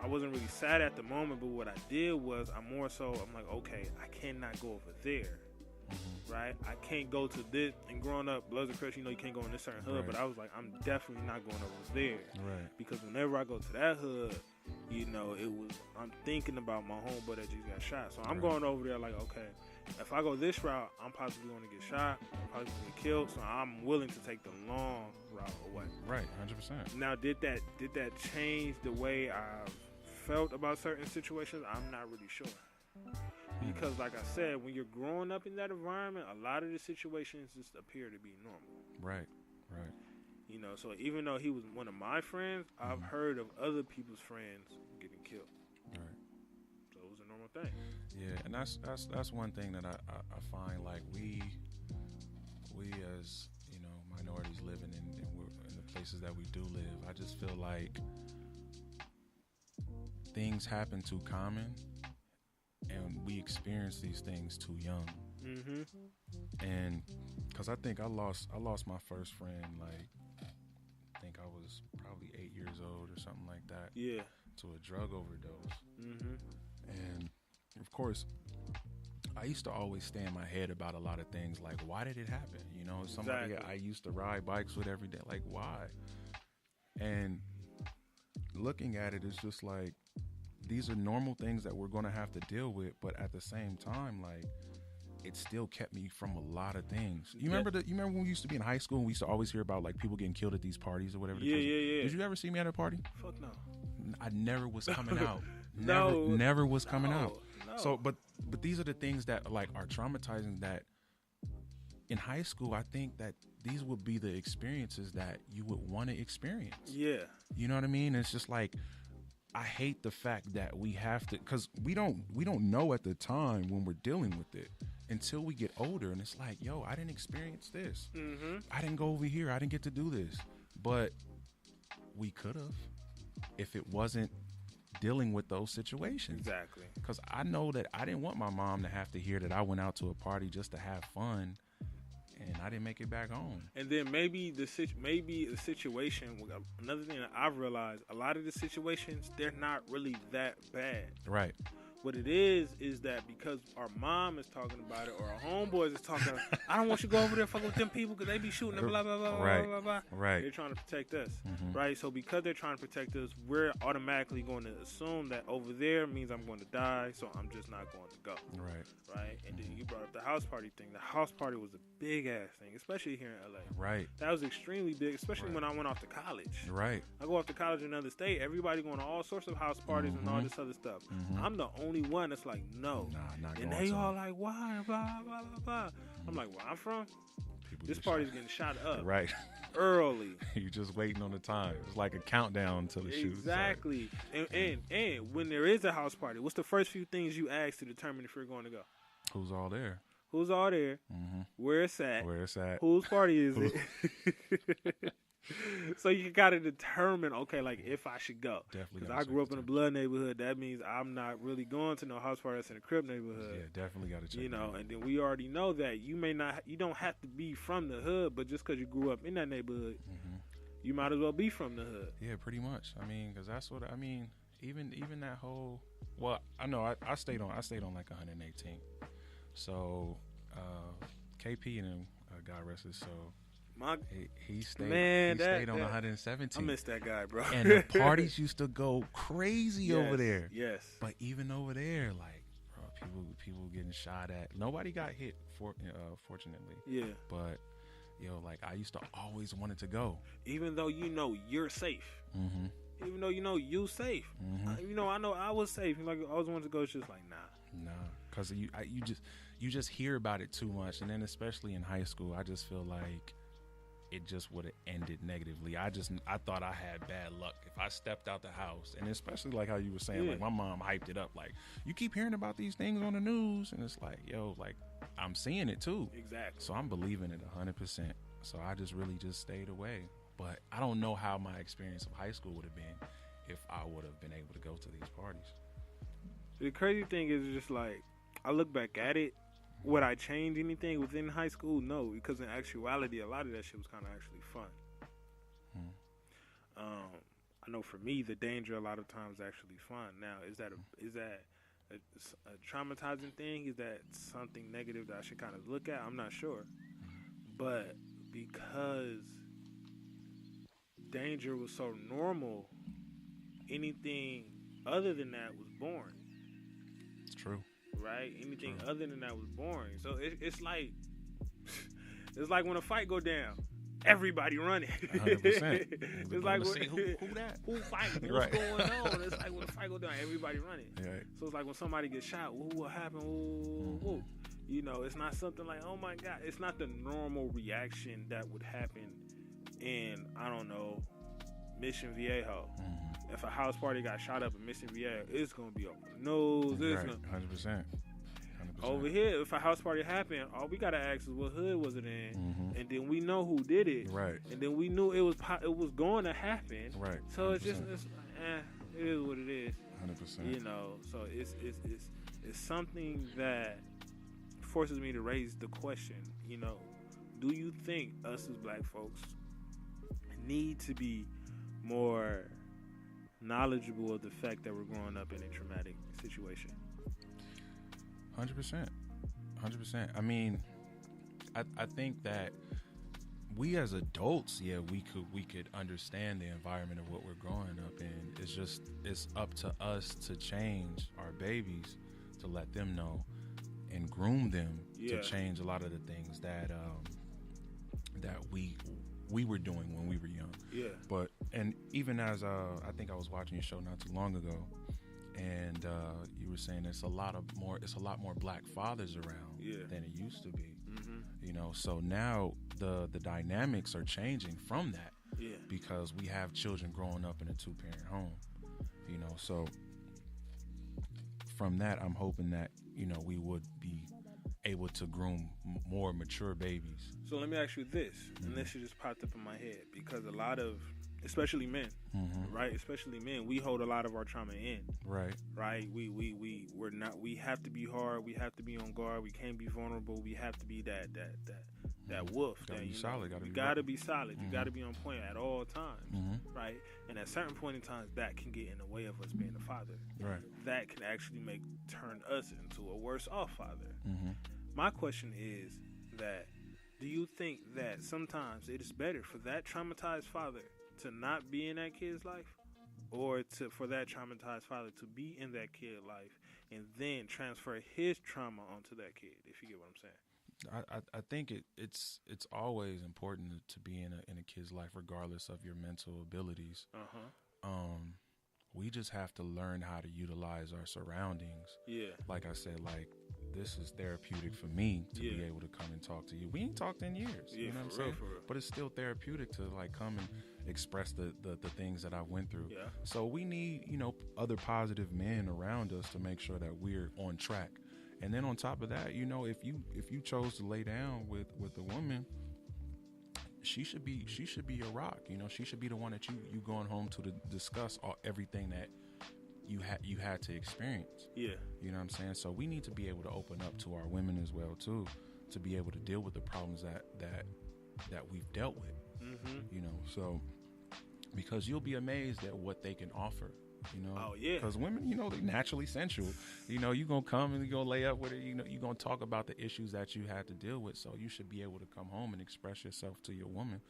I wasn't really sad at the moment. But what I did was, I'm like, okay, I cannot go over there. Right, I can't go to this. And growing up, Bloods and Crips, you can't go in this certain hood. But I was like, I'm definitely not going over there. Right. Because whenever I go to that hood, I'm thinking about my homeboy that just got shot. So I'm going over there like, okay, if I go this route, I'm possibly going to get shot, I'm possibly going to get killed, so I'm willing to take the long route away. Right, 100%. Now, did that change the way I felt about certain situations? I'm not really sure. Because, like I said, when you're growing up in that environment, a lot of the situations just appear to be normal. Right. You know, so even though he was one of my friends, I've heard of other people's friends getting killed. Right. So it was a normal thing. Yeah, and that's one thing that I find, like, we as, you know, minorities living in the places that we do live, I just feel like things happen too common, and we experience these things too young. Mm-hmm. And because I think I lost my first friend, like, I think I was probably 8 years old or something like that. Yeah. To a drug overdose. Mm-hmm. And of course, I used to always stay in my head about a lot of things, like, why did it happen? You know, somebody I used to ride bikes with every day, like, why? And looking at it, it's just like, these are normal things that we're going to have to deal with, but at the same time, like, it still kept me from a lot of things. You remember when we used to be in high school and we used to always hear about, like, people getting killed at these parties or whatever? Yeah. Did you ever see me at a party? Fuck no. I never was coming out. No. Never was coming out. No. So, but these are the things that, like, are traumatizing, that in high school, I think that these would be the experiences that you would want to experience. Yeah. You know what I mean? It's just like, I hate the fact that we have to, because we don't know at the time when we're dealing with it until we get older, and it's like, yo, I didn't experience this. Mm-hmm. I didn't go over here. I didn't get to do this. But we could have if it wasn't dealing with those situations. Exactly. Because I know that I didn't want my mom to have to hear that I went out to a party just to have fun, and I didn't make it back home. And then maybe the situation. Another thing that I've realized, a lot of the situations, they're not really that bad. Right. What it is that because our mom is talking about it, or our homeboys is talking, I don't want you to go over there fuck with them people because they be shooting and blah, blah, blah, right. blah, blah, blah. Right. They're trying to protect us, Mm-hmm. right? So because they're trying to protect us, we're automatically going to assume that over there means I'm going to die, so I'm just not going to go. Right? And then you brought up the house party thing. The house party was a big-ass thing, especially here in L.A. Right. That was extremely big, especially when I went off to college. Right. I go off to college in another state, everybody going to all sorts of house parties and all this other stuff. I'm the only one that's like, no. Not and going they to. all like, why? Blah, blah, blah, blah. I'm like, where I'm from? People This get party's shot. getting shot up Right. early. You're just waiting on the time. It's like a countdown to the shoot. Exactly. And when there is a house party, what's the first few things you ask to determine if you're going to go? Who's all there? Who's all there? Mm-hmm. Where it's at? Where it's at? Whose party is it? So you gotta determine, okay, like if I should go. Definitely. Because I grew up in a blood neighborhood. That means I'm not really going to no house party that's in a Crip neighborhood. Yeah, definitely got to check. You know, and then we already know that you don't have to be from the hood, but just because you grew up in that neighborhood, you might as well be from the hood. Yeah, pretty much. I mean, because that's what I mean. Even that whole. Well, I know I stayed on like 118. So, KP and him, God rest his soul. He stayed on 117. I miss that guy, bro. And the parties used to go crazy over there. Yes. But even over there, like, bro, people getting shot at. Nobody got hit, fortunately. Yeah. But, like, I used to always wanted to go. Even though you know you're safe. Mm-hmm. Even though you know you safe. Mm-hmm. I know I was safe. Like, I always wanted to go. It's just like, nah. Because you just hear about it too much. And then especially in high school, I just feel like it just would have ended negatively. I thought I had bad luck if I stepped out the house. And especially like how you were saying, like my mom hyped it up. Like, you keep hearing about these things on the news. And it's like, yo, like, I'm seeing it too. Exactly. So I'm believing it 100%. So I just really just stayed away. But I don't know how my experience of high school would have been if I would have been able to go to these parties. The crazy thing is just like, I look back at it. Would I change anything within high school? No, because in actuality, a lot of that shit was kind of actually fun. I know for me, the danger a lot of times is actually fun. Now, is that a traumatizing thing? Is that something negative that I should kind of look at? I'm not sure. But because danger was so normal, anything other than that was boring. It's true. right? Anything other than that was boring. So it's like it's like when a fight go down, everybody running. 100%. It's like see who that? Who fighting? What's Right. going on? It's like when a fight go down, everybody running. Right. So it's like when somebody gets shot, what happened? Ooh. You know, it's not something like, oh my God. It's not the normal reaction that would happen in, I don't know, Mission Viejo. If a house party got shot up in Mission Viejo, it's gonna be over the nose. Right. 100%. Over here, if a house party happened, all we gotta ask is what hood was it in, and then we know who did it, Right. and then we knew it was going to happen, Right. So 100%. it is what it is, 100%. you know. So it's something that forces me to raise the question, you know, do you think us as black folks need to be more knowledgeable of the fact that we're growing up in a traumatic situation? 100%. I mean, I think that we as adults, we could understand the environment of what we're growing up in. It's up to us to change our babies, to let them know and groom them to change a lot of the things that we were doing when we were young. Yeah. But and even as I think I was watching your show not too long ago, and you were saying it's a lot more black fathers around than it used to be. You know, so now the dynamics are changing from that. Because we have children growing up in a 2-parent home. You know, so from that, I'm hoping that, you know, we would be able to groom more mature babies. So let me ask you this, and this just popped up in my head, because a lot of, especially men, right? Especially men, we hold a lot of our trauma in. Right. Right? We're not. We have to be hard. We have to be on guard. We can't be vulnerable. We have to be that wolf. Gotta be solid. You gotta be solid. You gotta be on point at all times. Right? And at certain point in times, that can get in the way of us being a father. Right. That can actually turn us into a worse off father. My question is that, do you think that sometimes it is better for that traumatized father to not be in that kid's life, or for that traumatized father to be in that kid's life and then transfer his trauma onto that kid, if you get what I'm saying? I think it's always important to be in a kid's life, regardless of your mental abilities. We just have to learn how to utilize our surroundings. Like I said, like, this is therapeutic for me to be able to come and talk to you. We ain't talked in years, you know what I'm saying? But it's still therapeutic to like come and express the things that I went through. So we need, you know, other positive men around us to make sure that we're on track. And then on top of that, you know, if you chose to lay down with a woman, she should be your rock. You know, she should be the one that you going home to discuss everything that you had to experience. You know what I'm saying? So we need to be able to open up to our women as well too, to be able to deal with the problems that we've dealt with. You know, so because you'll be amazed at what they can offer. You know, because women, you know, they naturally sensual. You know, you're gonna come and you're gonna lay up with her. You know, you're gonna talk about the issues that you had to deal with. So you should be able to come home and express yourself to your woman.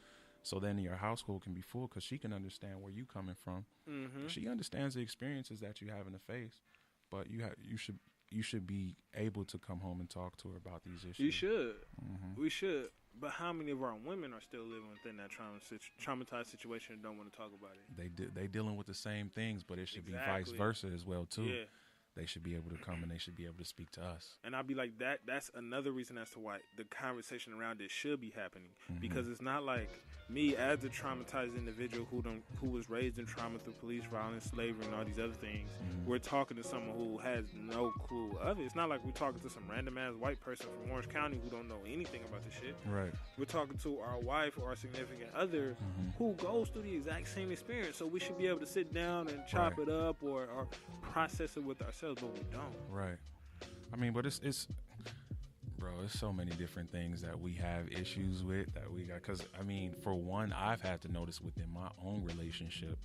So then your household can be full, because she can understand where you coming from. She understands the experiences that you have in the face, but you should be able to come home and talk to her about these issues. You should. We should. But how many of our women are still living within that traumatized situation and don't want to talk about it? They dealing with the same things, but it should be vice versa as well too. They should be able to come and they should be able to speak to us. And I'll be like, that's another reason as to why the conversation around it should be happening. Because it's not like me as a traumatized individual who was raised in trauma through police violence, slavery, and all these other things. We're talking to someone who has no clue of it. It's not like we're talking to some random ass white person from Orange County who don't know anything about this shit. Right. We're talking to our wife or our significant other who goes through the exact same experience. So we should be able to sit down and chop it up or process it with ourselves, but we don't. Right. I mean, but it's bro, there's so many different things that we have issues with that we got. Because, I mean, for one, I've had to notice within my own relationship,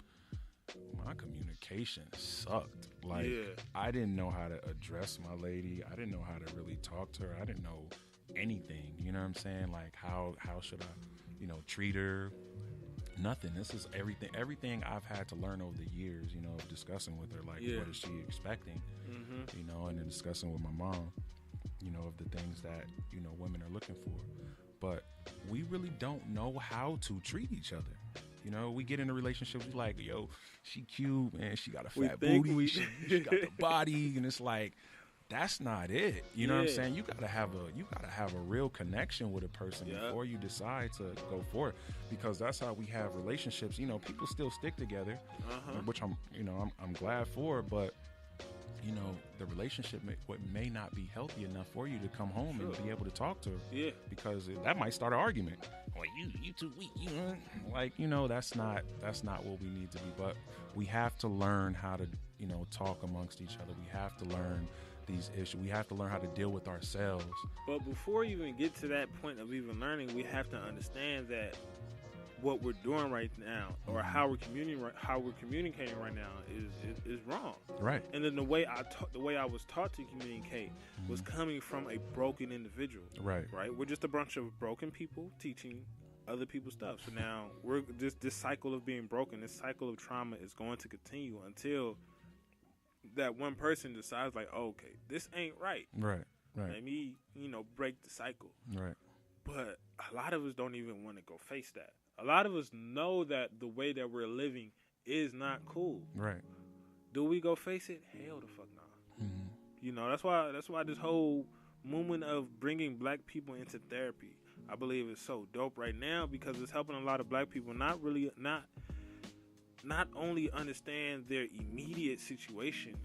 my communication sucked. Like, I didn't know how to address my lady. I didn't know how to really talk to her. I didn't know anything. You know what I'm saying? Like, how should I, you know, treat her? Nothing. This is everything I've had to learn over the years, you know, of discussing with her, like, what is she expecting, you know, and then discussing with my mom, you know, of the things that, you know, women are looking for. But we really don't know how to treat each other. You know, we get in a relationship, we like, yo, she cute, man, she got a fat booty, she got the body, and it's like, that's not it. You know what I'm saying? You gotta have a real connection with a person before you decide to go for it, because that's how we have relationships. You know, people still stick together, which I'm glad for, but you know, the relationship may not be healthy enough for you to come home and be able to talk to her. Yeah. Because that might start an argument. Well, you too weak. You know? Like, you know, that's not what we need to be. But we have to learn how to, you know, talk amongst each other. We have to learn these issues. We have to learn how to deal with ourselves. But before you even get to that point of even learning, we have to understand that what we're doing right now, or how we're communicating right now, is wrong. Right. And then the way I was taught to communicate was coming from a broken individual. Right. Right. We're just a bunch of broken people teaching other people stuff. So now we're just this cycle of being broken. This cycle of trauma is going to continue until that one person decides, like, oh, okay, this ain't right. Right. Right. Let me, you know, break the cycle. Right. But a lot of us don't even want to go face that. A lot of us know that the way that we're living is not cool. Right. Do we go face it? Hell the fuck no. Mm-hmm. You know, that's why this whole movement of bringing black people into therapy, I believe, is so dope right now, because it's helping a lot of black people not only understand their immediate situation,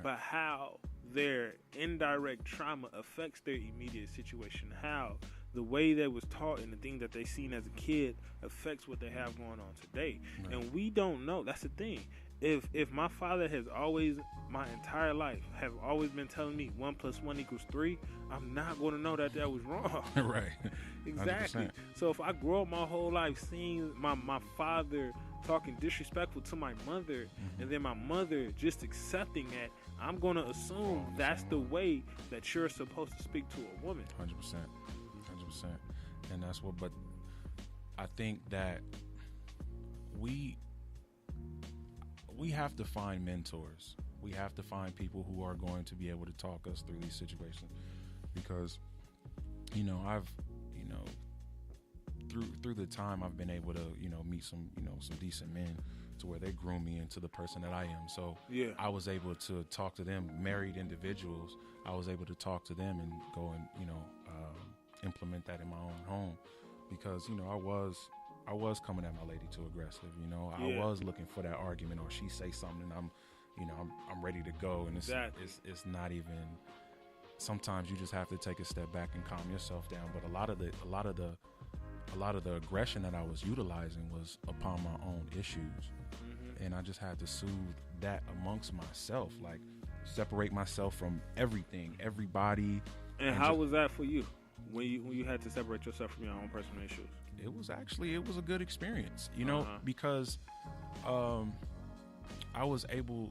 but how their indirect trauma affects their immediate situation, how the way they was taught and the thing that they seen as a kid affects what they have going on today. Right. And we don't know. That's the thing. If my father has always, my entire life, have always been telling me 1 + 1 = 3, I'm not going to know that was wrong. Right. Exactly. 100%. So if I grow up my whole life seeing my father talking disrespectful to my mother, and then my mother just accepting that, I'm going to assume that's the way that you're supposed to speak to a woman. 100%. And that's what, but I think that we have to find mentors. We have to find people who are going to be able to talk us through these situations, because, you know, I've, you know, through the time I've been able to, you know, meet some decent men to where they groom me into the person that I am. So I was able to talk to them, married individuals. I was able to talk to them and go and, you know, implement that in my own home, because, you know, I was coming at my lady too aggressive. You know, I was looking for that argument, or she say something and I'm ready to go, and it's not even. Sometimes you just have to take a step back and calm yourself down. But a lot of the aggression that I was utilizing was upon my own issues, and I just had to soothe that amongst myself, like separate myself from everything, everybody. And how was that for you? When you had to separate yourself from your own personal issues? It was a good experience, you know, because I was able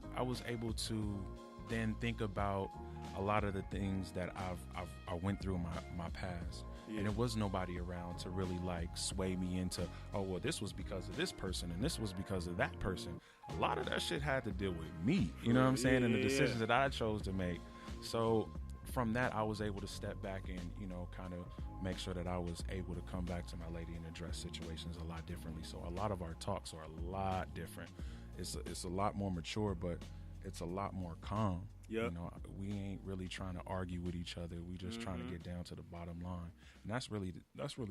to then think about a lot of the things that I went through in my past. And there was nobody around to really like sway me into, oh, well, this was because of this person and this was because of that person. A lot of that shit had to deal with me, you know what I'm saying, and the decisions that I chose to make. So from that, I was able to step back and, you know, kind of make sure that I was able to come back to my lady and address situations a lot differently. So a lot of our talks are a lot different. It's a lot more mature, but it's a lot more calm. Yep. You know, we ain't really trying to argue with each other. We just trying to get down to the bottom line. And that's really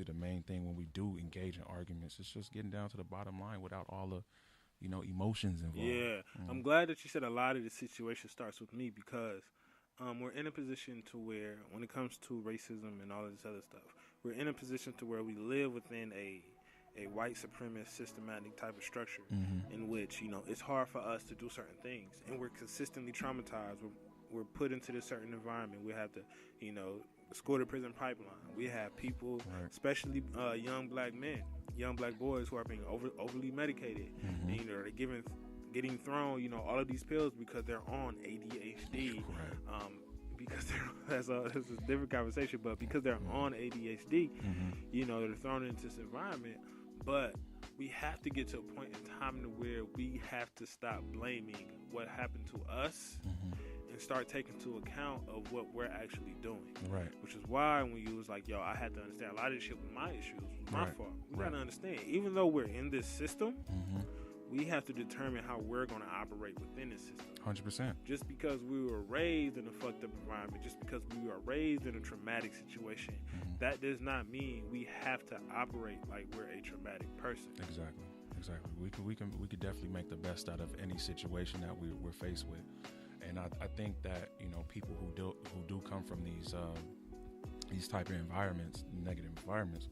the main thing when we do engage in arguments. It's just getting down to the bottom line without all the, you know, emotions involved. Yeah. I'm glad that you said a lot of the situation starts with me, because we're in a position to where, when it comes to racism and all of this other stuff, we're in a position to where we live within a white supremacist systematic type of structure in which, you know, it's hard for us to do certain things, and we're consistently traumatized. We're put into this certain environment. We have to, you know, score the prison pipeline. We have people, especially young black men, young black boys, who are being overly medicated. And, you know, they're getting thrown, you know, all of these pills because they're on ADHD. Because that's a different conversation, but because they're on ADHD, you know, they're thrown into this environment. But we have to get to a point in time to where we have to stop blaming what happened to us and start taking into account of what we're actually doing. Right. Which is why when you was like, yo, I had to understand a lot of this shit was my issues, was my fault. We gotta understand, even though we're in this system, we have to determine how we're going to operate within this system. 100%. Just because we were raised in a fucked up environment, just because we were raised in a traumatic situation, that does not mean we have to operate like we're a traumatic person. Exactly. We could definitely make the best out of any situation that we're faced with, and I think that, you know, people who do come from these type of environments, negative environments,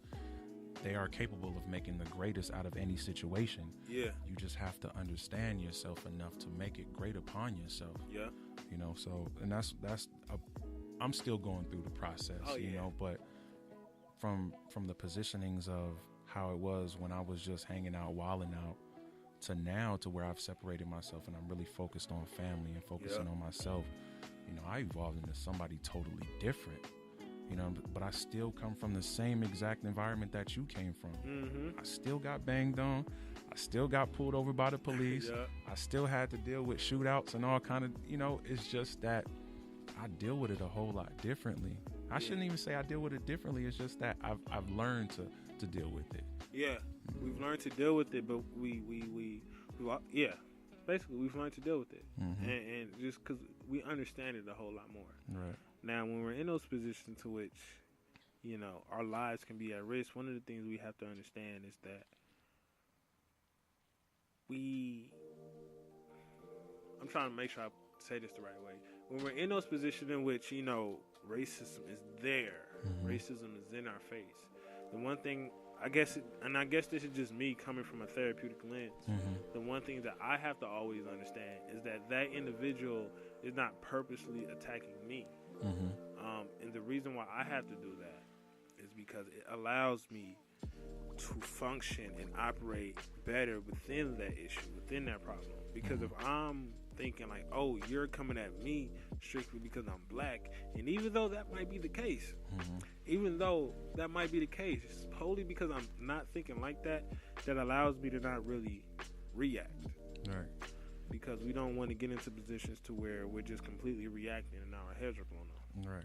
they are capable of making the greatest out of any situation. Yeah. You just have to understand yourself enough to make it great upon yourself. Yeah. You know, so, and I'm still going through the process, you know, but from the positionings of how it was when I was just hanging out, wilding out, to now to where I've separated myself and I'm really focused on family and focusing on myself, you know, I evolved into somebody totally different. You know, but I still come from the same exact environment that you came from. I still got banged on. I still got pulled over by the police. I still had to deal with shootouts and all kind of, you know, it's just that I deal with it a whole lot differently. I shouldn't even say I deal with it differently. It's just that I've learned to deal with it. Yeah, we've learned to deal with it, but basically we've learned to deal with it. And just because we understand it a whole lot more. Right. Now, when we're in those positions to which, you know, our lives can be at risk, one of the things we have to understand is that I'm trying to make sure I say this the right way. When we're in those positions in which, you know, racism is there, racism is in our face, the one thing, I guess this is just me coming from a therapeutic lens, the one thing that I have to always understand is that individual is not purposely attacking me. And the reason why I have to do that is because it allows me to function and operate better within that issue, within that problem. Because if I'm thinking like, oh, you're coming at me strictly because I'm black, and even though that might be the case, it's totally because I'm not thinking like that, that allows me to not really react. Right. Because we don't want to get into positions to where we're just completely reacting and our heads are blown off. Right.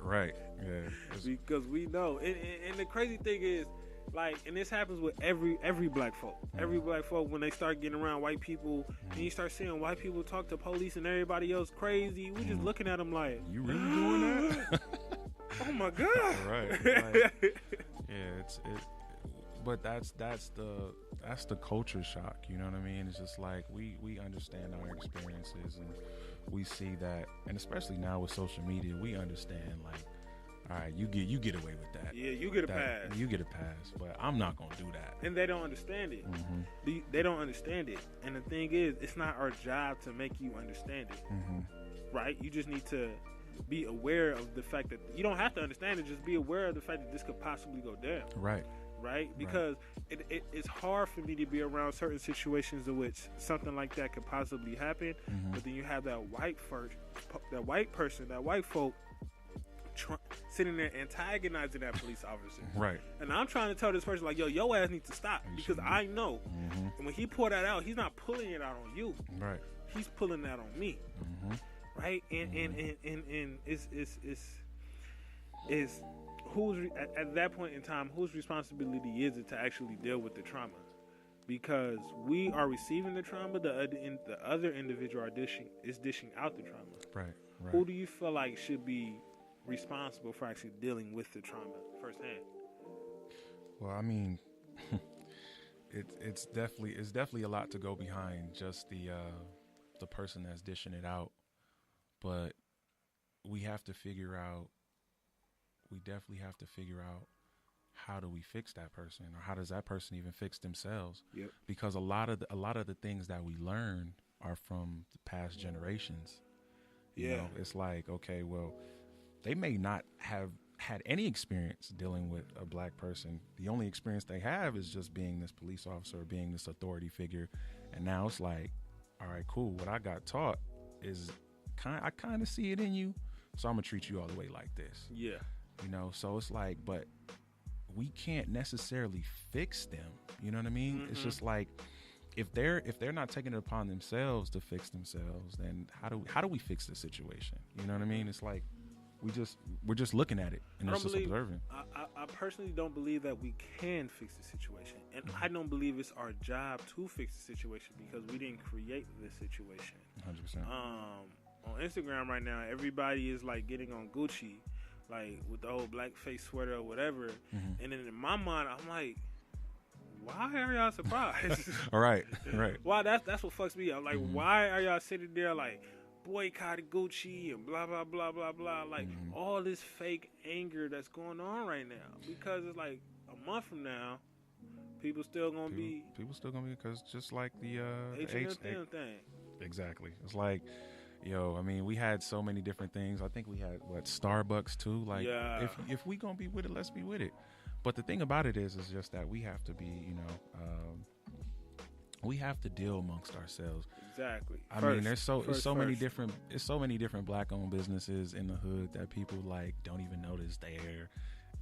Right. Yeah. Because we know. And the crazy thing is, like, and this happens with every black folk. Every black folk, when they start getting around white people, and you start seeing white people talk to police and everybody else crazy, we just looking at them like, you really doing that? Oh my God. Right. Yeah, but that's the culture shock, you know what I mean? It's just like we understand our experiences and we see that, and especially now with social media, we understand like, all right, you get away with that. Yeah, you get a pass. You get a pass, but I'm not gonna do that. And they don't understand it. They don't understand it. And the thing is, it's not our job to make you understand it. Right? You just need to be aware of the fact that you don't have to understand it. Just be aware of the fact that this could possibly go down. Right? Because it's hard for me to be around certain situations in which something like that could possibly happen. But then you have that white folk sitting there antagonizing that police officer. Right. And I'm trying to tell this person like, yo, your ass needs to stop, because I know. And when he pulled that out, he's not pulling it out on you. Right. He's pulling that on me. Right? And it's who's at that point in time, whose responsibility is it to actually deal with the trauma? Because we are receiving the trauma, the other individual is dishing out the trauma. Right. Who do you feel like should be responsible for actually dealing with the trauma firsthand? Well, I mean, it's definitely a lot to go behind just the person that's dishing it out, but we definitely have to figure out how do we fix that person, or how does that person even fix themselves? Yep. Because a lot of the things that we learn are from the past generations. You know, it's like, okay, well, they may not have had any experience dealing with a black person. The only experience they have is just being this police officer or being this authority figure. And now it's like, all right, cool. What I got taught is I kind of see it in you, so I'm going to treat you all the way like this. Yeah. You know, so it's like, but we can't necessarily fix them. You know what I mean? It's just like, if they're not taking it upon themselves to fix themselves, then how do we fix the situation? You know what I mean? It's like we're just looking at it and just observing. I personally don't believe that we can fix the situation, and I don't believe it's our job to fix the situation because we didn't create this situation. 100%. On Instagram right now, everybody is like getting on Gucci, like with the whole black face sweater or whatever, and then in my mind, I'm like, why are y'all surprised? All right. Why? That's what fucks me up. Like, why are y'all sitting there like boycotting Gucci and blah blah blah blah blah? Like all this fake anger that's going on right now, because it's like a month from now, people still gonna be because just like the H&M thing. Exactly. It's like, I mean, we had so many different things. I think we had Starbucks too. Like, if we gonna be with it, let's be with it. But the thing about it is just that we have to be, we have to deal amongst ourselves. Exactly. I mean, there's so many different black-owned businesses in the hood that people like don't even notice there,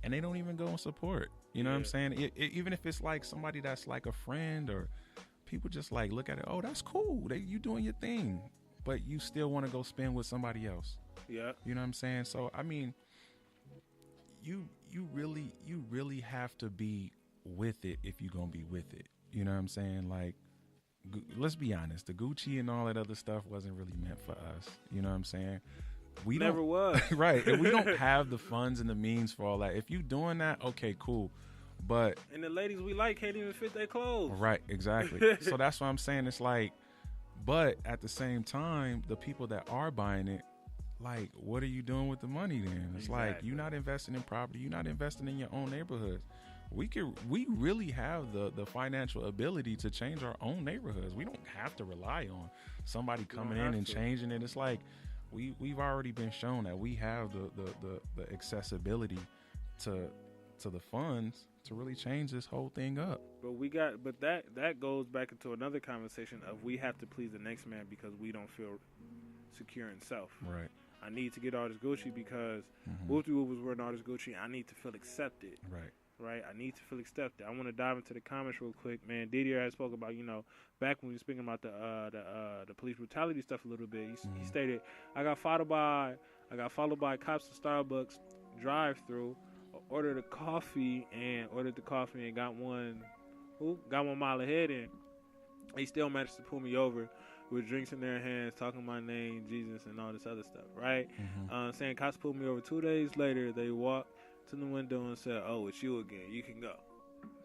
and they don't even go and support. You know what I'm saying? Even if it's like somebody that's like a friend, or people just like look at it. Oh, that's cool. You doing your thing, but you still want to go spend with somebody else. Yeah. You know what I'm saying? So I mean, you really have to be with it if you're gonna be with it. You know what I'm saying? Like, let's be honest, the Gucci and all that other stuff wasn't really meant for us. You know what I'm saying? We never was. Right. And we don't have the funds and the means for all that. If you doing that, okay, cool. But and the ladies we like can't even fit their clothes. Right, exactly. So that's what I'm saying. It's like, but at the same time, the people that are buying it, like, what are you doing with the money then? It's like, you're not investing in property. You're not investing in your own neighborhoods. We really have the financial ability to change our own neighborhoods. We don't have to rely on somebody coming in and changing it. It's like we've already been shown that we have the accessibility to the funds to really change this whole thing up. But that goes back into another conversation of we have to please the next man because we don't feel secure in self. Right. I need to get all this Gucci because Whoop-de-Whoop was wearing all this Gucci. I need to feel accepted. Right. I need to feel accepted. I want to dive into the comments real quick, man. Didier had spoke about, back when we were speaking about the police brutality stuff a little bit. He stated, I got followed by cops at Starbucks drive-through. Ordered the coffee and got one mile ahead, and they still managed to pull me over with drinks in their hands, talking my name, Jesus, and all this other stuff, right? Saying cops pulled me over 2 days later. They walked to the window and said, "Oh, it's you again. You can go."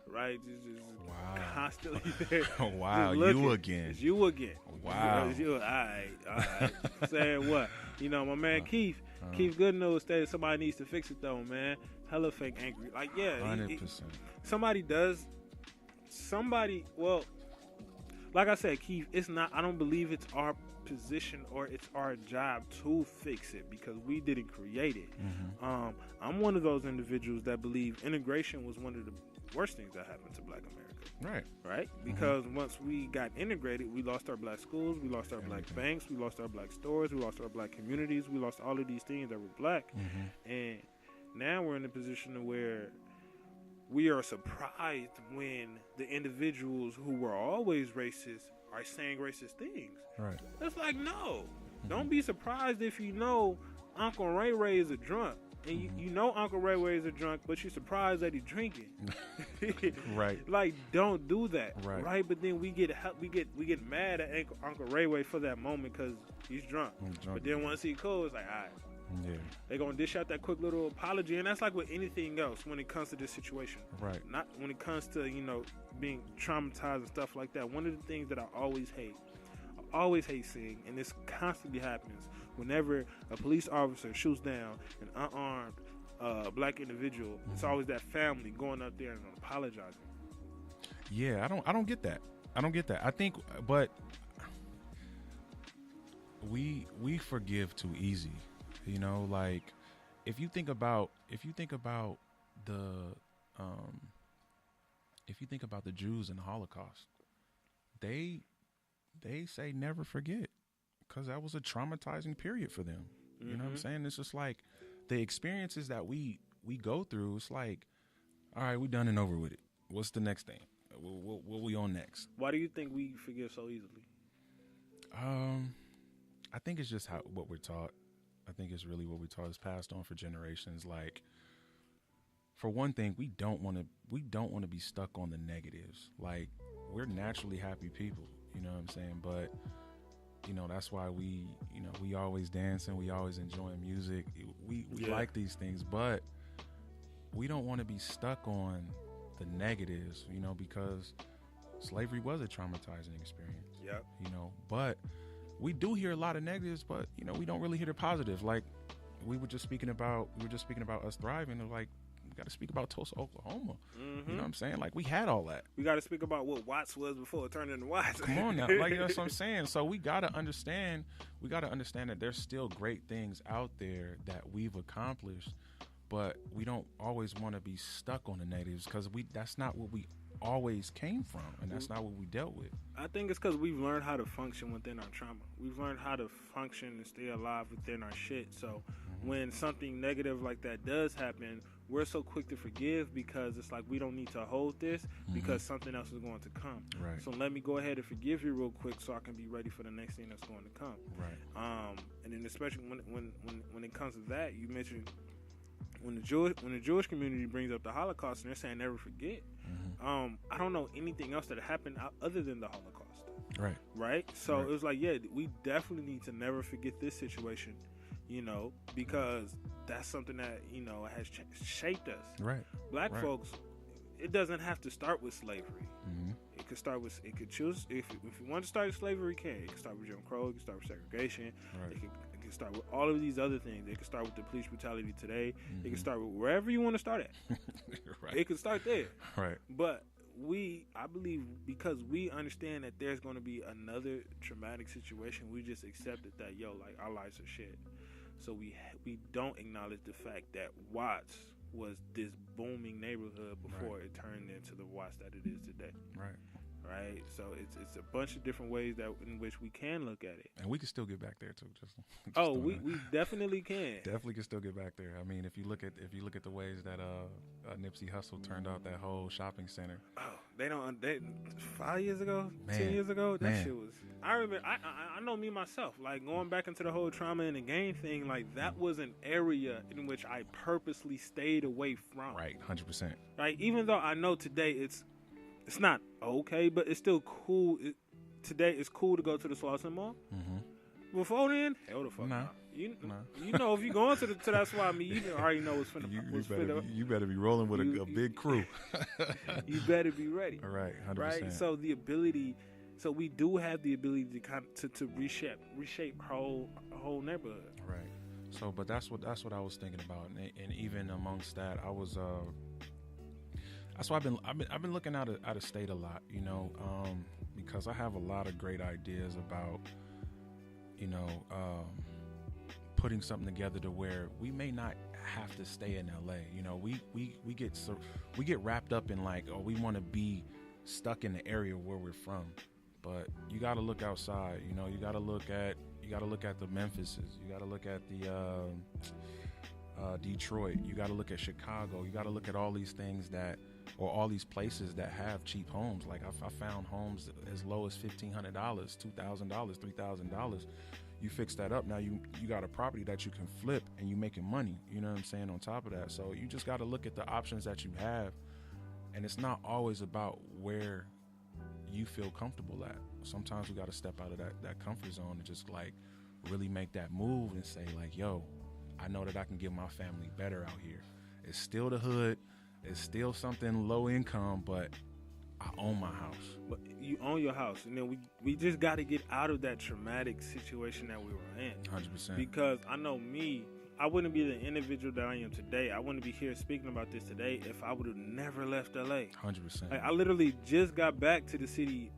Right? Just constantly there. Wow, you again. It's you again. Wow. It's you. All right. Saying what? My man Keith Goodnews stated somebody needs to fix it though, man. Hella fake angry. Like, 100%. Well, like I said, Keith, it's not, I don't believe it's our position or it's our job to fix it because we didn't create it. I'm one of those individuals that believe integration was one of the worst things that happened to Black America. Right? Because once we got integrated, we lost our black schools, we lost our black banks, we lost our black stores, we lost our black communities, we lost all of these things that were black. And now we're in a position where we are surprised when the individuals who were always racist are saying racist things. Right. It's like, no. Don't be surprised if you know Uncle Ray Ray is a drunk. And you know Uncle Ray Ray is a drunk, but you're surprised that he's drinking. Right. Like, don't do that. Right. But then we get mad at Uncle Ray Ray for that moment because he's drunk. But then once he cool, it's like, all right. Yeah. They're going to dish out that quick little apology. And that's like with anything else when it comes to this situation. Right. Not when it comes to, being traumatized and stuff like that. One of the things that I always hate seeing, and this constantly happens, whenever a police officer shoots down an unarmed black individual, it's always that family going up there and apologizing. Yeah, I don't get that. I think, but we forgive too easy. Like if you think about the Jews in the Holocaust, they say never forget because that was a traumatizing period for them. You know what I'm saying? It's just like the experiences that we go through. It's like, all right, we done and over with it. What's the next thing? What we on next? Why do you think we forgive so easily? I think it's just what we're taught. I think it's really what we're taught. It's passed on for generations. Like, for one thing, we don't want to be stuck on the negatives. Like, we're naturally happy people, you know what I'm saying? But, you know, that's why we always dancing, we always enjoying music. We like these things, but we don't want to be stuck on the negatives, you know, because slavery was a traumatizing experience. Yep. You know, but we do hear a lot of negatives, but, you know, we don't really hear the positives. Like, we were just speaking about us thriving. Like, we got to speak about Tulsa, Oklahoma. Mm-hmm. You know what I'm saying? Like, we had all that. We got to speak about what Watts was before it turned into Watts. Come on now. Like, that's what I'm saying. So we got to understand that there's still great things out there that we've accomplished, but we don't always want to be stuck on the negatives, because that's not what we always came from, and that's not what we dealt with. I think it's because we've learned how to function within our trauma. We've learned how to function and stay alive within our shit. So when something negative like that does happen, we're so quick to forgive, because it's like, we don't need to hold this because something else is going to come. Right. So let me go ahead and forgive you real quick so I can be ready for the next thing that's going to come. Right. And then especially when it comes to that, you mentioned when the Jewish community brings up the Holocaust and they're saying never forget. I don't know anything else that happened other than the Holocaust. Right. So it was like, yeah, we definitely need to never forget this situation, you know, because that's something that, you know, has shaped us. Right. Black folks, it doesn't have to start with slavery. It could start with, it could choose, if you want to start with slavery, it can. It can start with Jim Crow, it can start with segregation. It can start with all of these other things. It can start with the police brutality today. It can start with wherever you want to start at. It can start there. Right. But I believe, because we understand that there's going to be another traumatic situation, we just accepted that, like, our lives are shit. So we don't acknowledge the fact that Watts was this booming neighborhood before it turned into the Watts that it is today. Right. So it's a bunch of different ways in which we can look at it. And we can still get back there too. We definitely can. Definitely can still get back there. I mean, if you look at the ways that Nipsey Hussle turned out that whole shopping center. Oh, 5 years ago, 10 years ago, that shit was. I remember. I know me myself. Like, going back into the whole trauma and the gang thing. Like, that was an area in which I purposely stayed away from. Right, 100%. Right. Even though I know today it's not okay, but it's still cool. Today it's cool to go to the Slauson Mall. Before then, hell the fuck no. You know, if you go into that swap meet, you already know what's finna. You better be rolling with a big crew. You better be ready. All right, 100%. Right. So we do have the ability to reshape our whole neighborhood. Right. So, but that's what I was thinking about, and even amongst that, I was. That's why I've been looking out of state a lot, you know, because I have a lot of great ideas about, you know, putting something together to where we may not have to stay in LA. You know, we get wrapped up in, like, we want to be stuck in the area where we're from, but you got to look outside. You know, you got to look at the Memphises. You got to look at the Detroit. You got to look at Chicago. You got to look at all these things all these places that have cheap homes. Like, I found homes as low as $1,500, $2,000, $3,000. You fix that up, now you got a property that you can flip and you making money. You know what I'm saying? On top of that, so you just got to look at the options that you have, and it's not always about where you feel comfortable at. Sometimes we got to step out of that comfort zone and just, like, really make that move and say, like, yo, I know that I can give my family better out here. It's still the hood. It's still something low income, but I own my house. But you own your house, and then we just got to get out of that traumatic situation that we were in. 100%. Because I know me, I wouldn't be the individual that I am today. I wouldn't be here speaking about this today if I would have never left LA. 100%. Like, I literally just got back to the city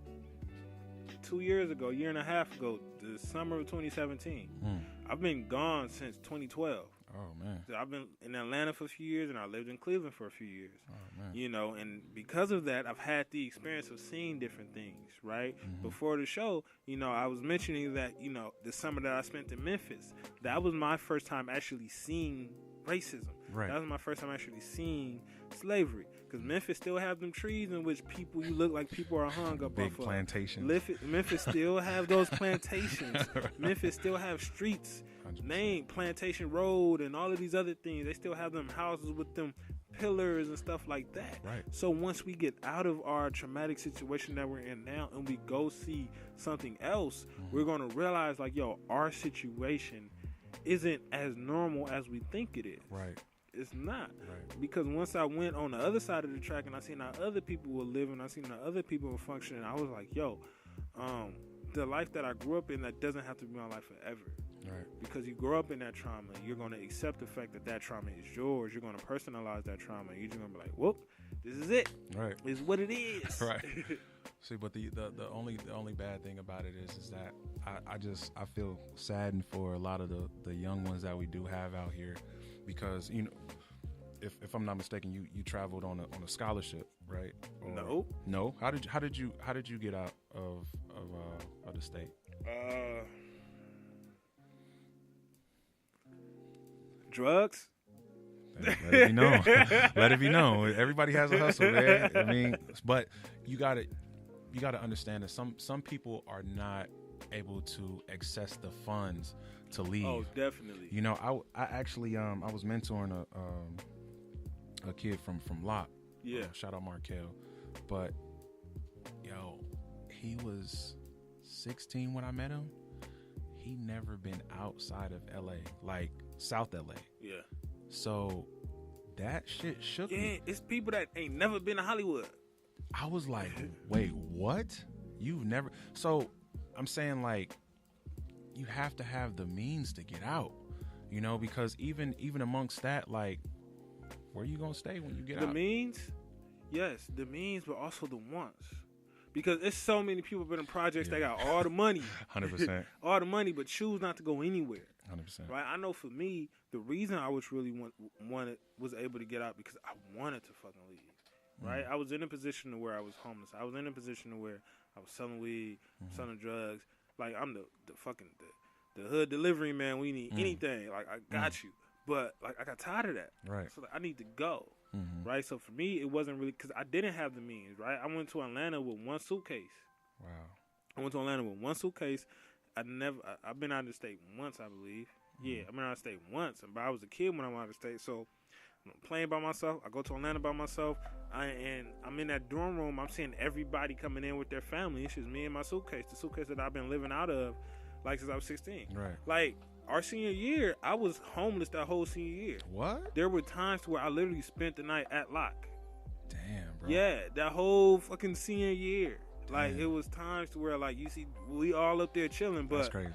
2 years ago, a year and a half ago, the summer of 2017. I've been gone since 2012. Oh, man. So I've been in Atlanta for a few years, and I lived in Cleveland for a few years. Oh, man. You know, and because of that, I've had the experience of seeing different things, right? Before the show, you know, I was mentioning that, you know, the summer that I spent in Memphis, that was my first time actually seeing racism. Right. That was my first time actually seeing slavery. Because Memphis still have them trees in which you look like people are hung up. Big plantations. Memphis still have those plantations. Right. Memphis still have streets 100%. named Plantation Road and all of these other things. They still have them houses with them pillars and stuff like that. Right. So once we get out of our traumatic situation that we're in now and we go see something else, we're going to realize like, yo, our situation isn't as normal as we think it is. Right. It's not. Right. Because once I went on the other side of the track and I seen how other people were living, I seen how other people were functioning, I was like, yo, the life that I grew up in, that doesn't have to be my life forever. Right. Because you grow up in that trauma, you're going to accept the fact that that trauma is yours. You're going to personalize that trauma. You're just going to be like, whoop, this is it. Right. It's what it is. Right. See, but the only bad thing about it is that I feel saddened for a lot of the young ones that we do have out here, because if I'm not mistaken, you traveled on a scholarship, right? Or, no. How did you get out of the state? Drugs. Let it be known. Let it be known. Everybody has a hustle, man. I mean, but you gotta understand that some people are not able to access the funds to leave. Oh, definitely. I actually I was mentoring a kid from Locke. Yeah. Shout out Markel. But he was 16 when I met him. He never been outside of LA, like South LA. Yeah. So that shit shook me. Yeah, it's people that ain't never been to Hollywood. I was like, wait, what? You've never... So I'm saying, like, you have to have the means to get out, because even amongst that, like, where you gonna stay when you get out? The means? Yes, the means, but also the wants. Because it's so many people been in projects that got all the money. 100%. All the money, but choose not to go anywhere. 100%. Right? I know for me, the reason I was really was able to get out because I wanted to fucking leave. Right? I was in a position where I was homeless. I was in a position where I was selling weed, selling drugs. Like, I'm the fucking the hood delivery man. We need anything. Like, I got you. But, like, I got tired of that. Right. So, like, I need to go. Right? So, for me, it wasn't really, because I didn't have the means, right? I went to Atlanta with one suitcase. Wow. I went to Atlanta with one suitcase. I've been out of the state once, I believe. Yeah, I've been out of the state once. But I was a kid when I went out of the state. So, I'm playing by myself. I go to Atlanta by myself. And I'm in that dorm room. I'm seeing everybody coming in with their family. It's just me and my suitcase. The suitcase that I've been living out of, like, since I was 16. Right. Like, our senior year, I was homeless that whole senior year. What? There were times where I literally spent the night at Locke. Damn, bro. Yeah, that whole fucking senior year. Like, it was times to where, like, you see, we all up there chilling, but that's crazy.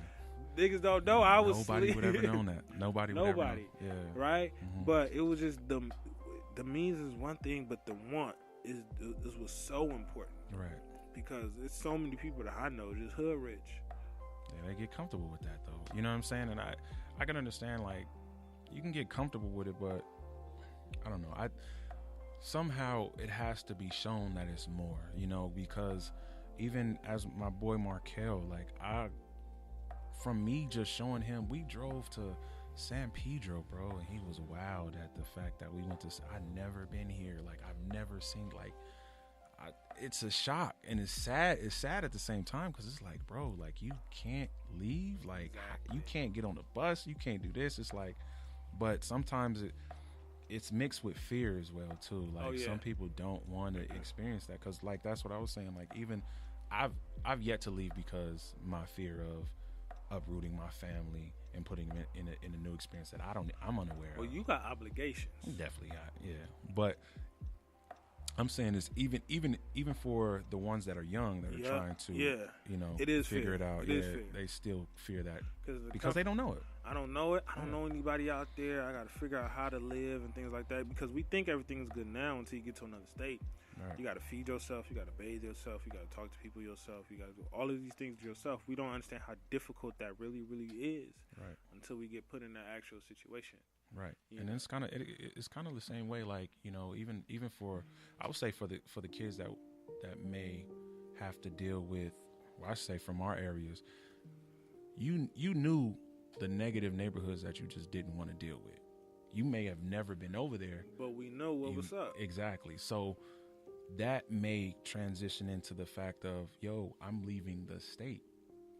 Niggas don't know I was Nobody would ever known that. Nobody would ever know. Yeah. Right? But it was just the means is one thing, but the want was so important. Right. Because it's so many people that I know just hood rich. Yeah, they get comfortable with that, though. You know what I'm saying? And I can understand, like, you can get comfortable with it, but I don't know. Somehow it has to be shown that it's more, because even as my boy Markel, like, from me just showing him, we drove to San Pedro, bro, and he was wowed at the fact that we went to, I've never been here. Like, I've never seen, like, it's a shock, and it's sad. It's sad at the same time, because it's like, bro, like, you can't leave. Like, you can't get on the bus. You can't do this. It's like, but sometimes it's mixed with fear as well, too. Like, some people don't want to experience that, because, like, that's what I was saying. Like, even I've yet to leave because my fear of uprooting my family and putting them in a new experience that I'm unaware of. Well, you got obligations. Definitely got, yeah. But I'm saying is even for the ones that are young that are trying to it is figure fear. it out, it is fear. They still fear that because they don't know it. I don't know it. I don't know anybody out there. I got to figure out how to live and things like that, because we think everything is good now until you get to another state. Right. You got to feed yourself. You got to bathe yourself. You got to talk to people yourself. You got to do all of these things yourself. We don't understand how difficult that really, really is until we get put in that actual situation. Right. And then it's kind of the same way, like, even for, I would say for the kids that may have to deal with, well, I say from our areas, you knew the negative neighborhoods that you just didn't want to deal with. You may have never been over there, but we know what was up. Exactly. So that may transition into the fact of, yo, I'm leaving the state.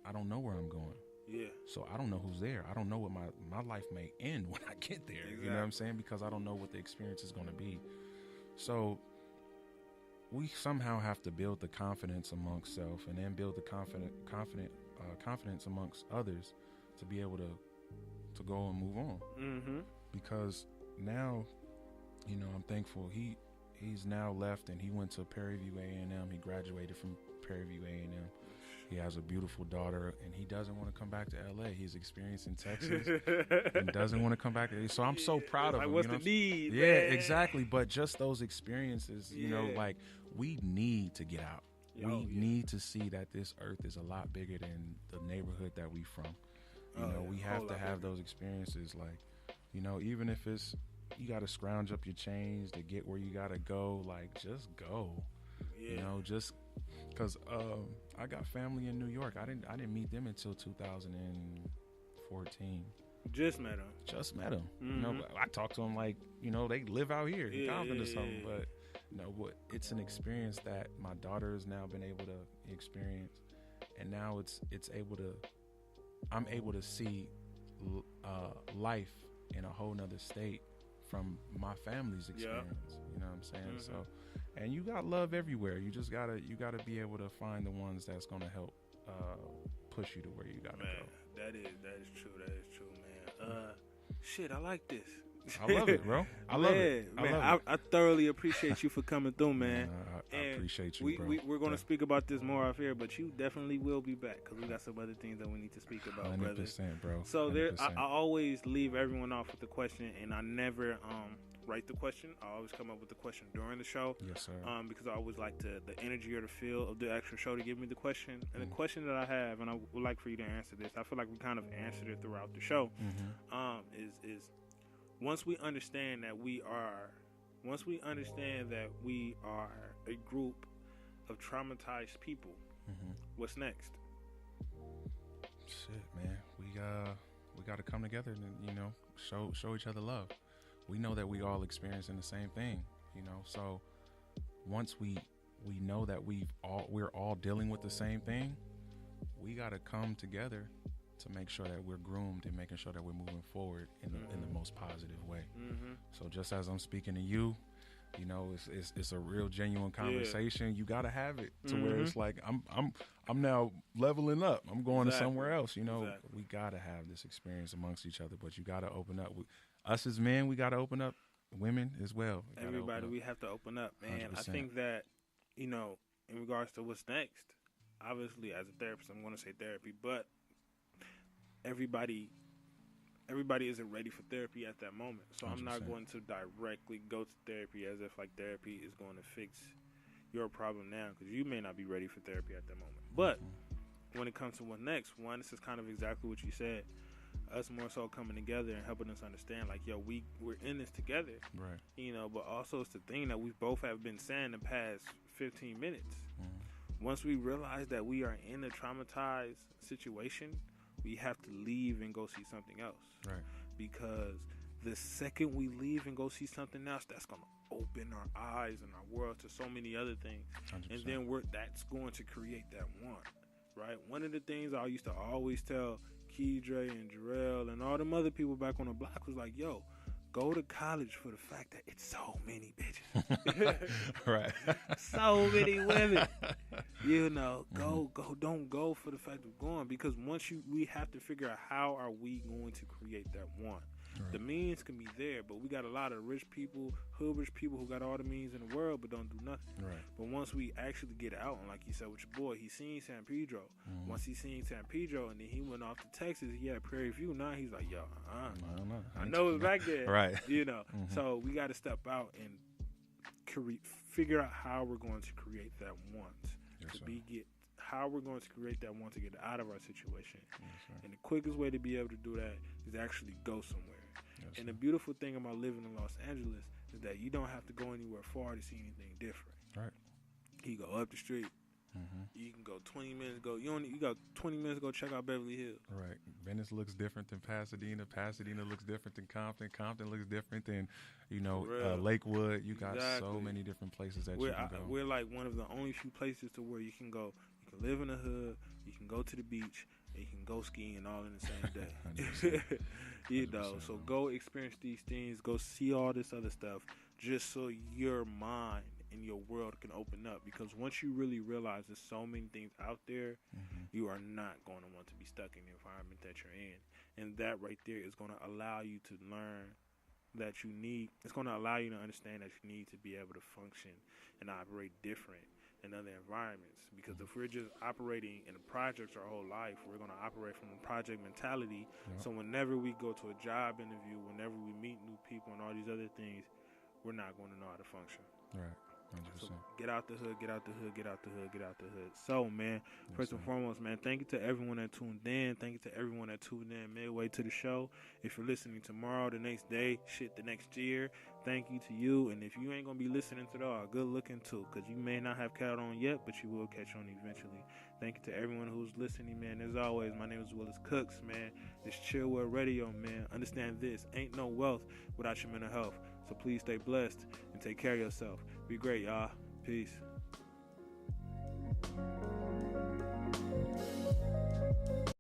I don't know where I'm going. Yeah. So I don't know who's there. I don't know what my life may end when I get there. Exactly. You know what I'm saying? Because I don't know what the experience is going to be. So we somehow have to build the confidence amongst self, and then build the confidence amongst others to be able to go and move on. Mm-hmm. Because now, you know, I'm thankful he's now left, and he went to Prairie View A&M. He graduated from Prairie View A&M. He has a beautiful daughter, and he doesn't want to come back to LA. He's experienced in Texas and doesn't want to come back. So I'm so proud of him. What's the need? Yeah, exactly. But just those experiences, you know, like, we need to get out. We need to see that this earth is a lot bigger than the neighborhood that we from. You know, we have to have those experiences. Like, you know, even if it's, you got to scrounge up your change to get where you got to go, like, just go. You know, just because I got family in New York. I didn't meet them until 2014. Just met them. Mm-hmm. You know, I talked to them like, you know, they live out here in Compton or something. But you know what? It's an experience that my daughter has now been able to experience, and now I'm able to see life in a whole nother state from my family's experience. You know what I'm saying? Mm-hmm. So, and you got love everywhere. You just gotta be able to find the ones that's gonna help push you to where you gotta go. That is true, man. Shit, I like this. I love it, bro. I love it. I thoroughly appreciate you for coming through, man. I appreciate you, bro. We're going to speak about this more off here, but you definitely will be back because we got some other things that we need to speak about, 100%, brother. Bro. So I always leave everyone off with the question, and I never write the question. I always come up with the question during the show. Yes, sir. Because I always like the energy or the feel of the actual show to give me the question. And the question that I have, and I would like for you to answer this, I feel like we kind of answered it throughout the show, is once we understand that we are a group of traumatized people, what's next? Shit, man. We got to come together and, you know, show each other love. We know that we all experiencing the same thing, you know. So once we know that we're all dealing with the same thing, we got to come together to make sure that we're groomed and making sure that we're moving forward in the most positive way. So just as I'm speaking to you, you know, it's a real genuine conversation. You got to have it to where it's like I'm now leveling up. I'm going to somewhere else. You know, we got to have this experience amongst each other. But you got to open up. Us as men, we got to open up. Women as well. Everybody, we have to open up, man. 100%. I think that, you know, in regards to what's next, obviously as a therapist, I'm going to say therapy, but everybody isn't ready for therapy at that moment. So 100%. I'm not going to directly go to therapy as if like therapy is going to fix your problem now, because you may not be ready for therapy at that moment. But when it comes to what next, this is kind of exactly what you said. Us more so coming together and helping us understand, like, yo, we're in this together. Right. You know, but also it's the thing that we both have been saying the past 15 minutes. Once we realize that we are in a traumatized situation, we have to leave and go see something else. Right. Because the second we leave and go see something else, that's going to open our eyes and our world to so many other things. 100%. And then that's going to create that want, right? One of the things I used to always tell Keydre and Jarrell and all them other people back on the block was like, yo, go to college for the fact that it's so many bitches. Right. So many women. You know, go. Don't go for the fact of going, because we have to figure out how are we going to create that want. Right. The means can be there, but we got a lot of rich people, hood rich people who got all the means in the world but don't do nothing. Right. But once we actually get out, and like you said with your boy, he seen San Pedro. Once he seen San Pedro, and then he went off to Texas, he had Prairie View. Now he's like, yo, I don't know. I know it's back there. Right. You know, so we got to step out and figure out how we're going to create that want. How we're going to create that want to get out of our situation. Yes, and the quickest way to be able to do that is actually go somewhere. Yes, and the beautiful thing about living in Los Angeles is that you don't have to go anywhere far to see anything different. Right. You go up the street, You can go 20 minutes ago. You got 20 minutes ago. Check out Beverly Hills. Right. Venice looks different than Pasadena. Pasadena looks different than Compton. Compton looks different than, Lakewood. You got so many different places that you can go. We're like one of the only few places to where you can go. You can live in the hood. You can go to the beach. And you can go skiing all in the same day. 100%. So go experience these things. Go see all this other stuff, just so your mind and your world can open up. Because once you really realize there's so many things out there, you are not going to want to be stuck in the environment that you're in. And that right there is going to allow you to learn that you need. It's going to allow you to understand that you need to be able to function and operate different in other environments. Because if we're just operating in the projects our whole life, we're going to operate from a project mentality. So whenever we go to a job interview, whenever we meet new people and all these other things, we're not going to know how to function. Right. 100%. So get out the hood, get out the hood, get out the hood, get out the hood. So, man, first and foremost, man, thank you to everyone that tuned in. Thank you to everyone that tuned in midway to the show. If you're listening tomorrow, the next day, the next year, thank you to you. And if you ain't going to be listening to it all, good looking too, because you may not have caught on yet, but you will catch on eventually. Thank you to everyone who's listening, man. As always, my name is Willis Cooks, man. This Chill World Radio, man. Understand this, ain't no wealth without your mental health. So please stay blessed and take care of yourself. Be great, y'all. Peace.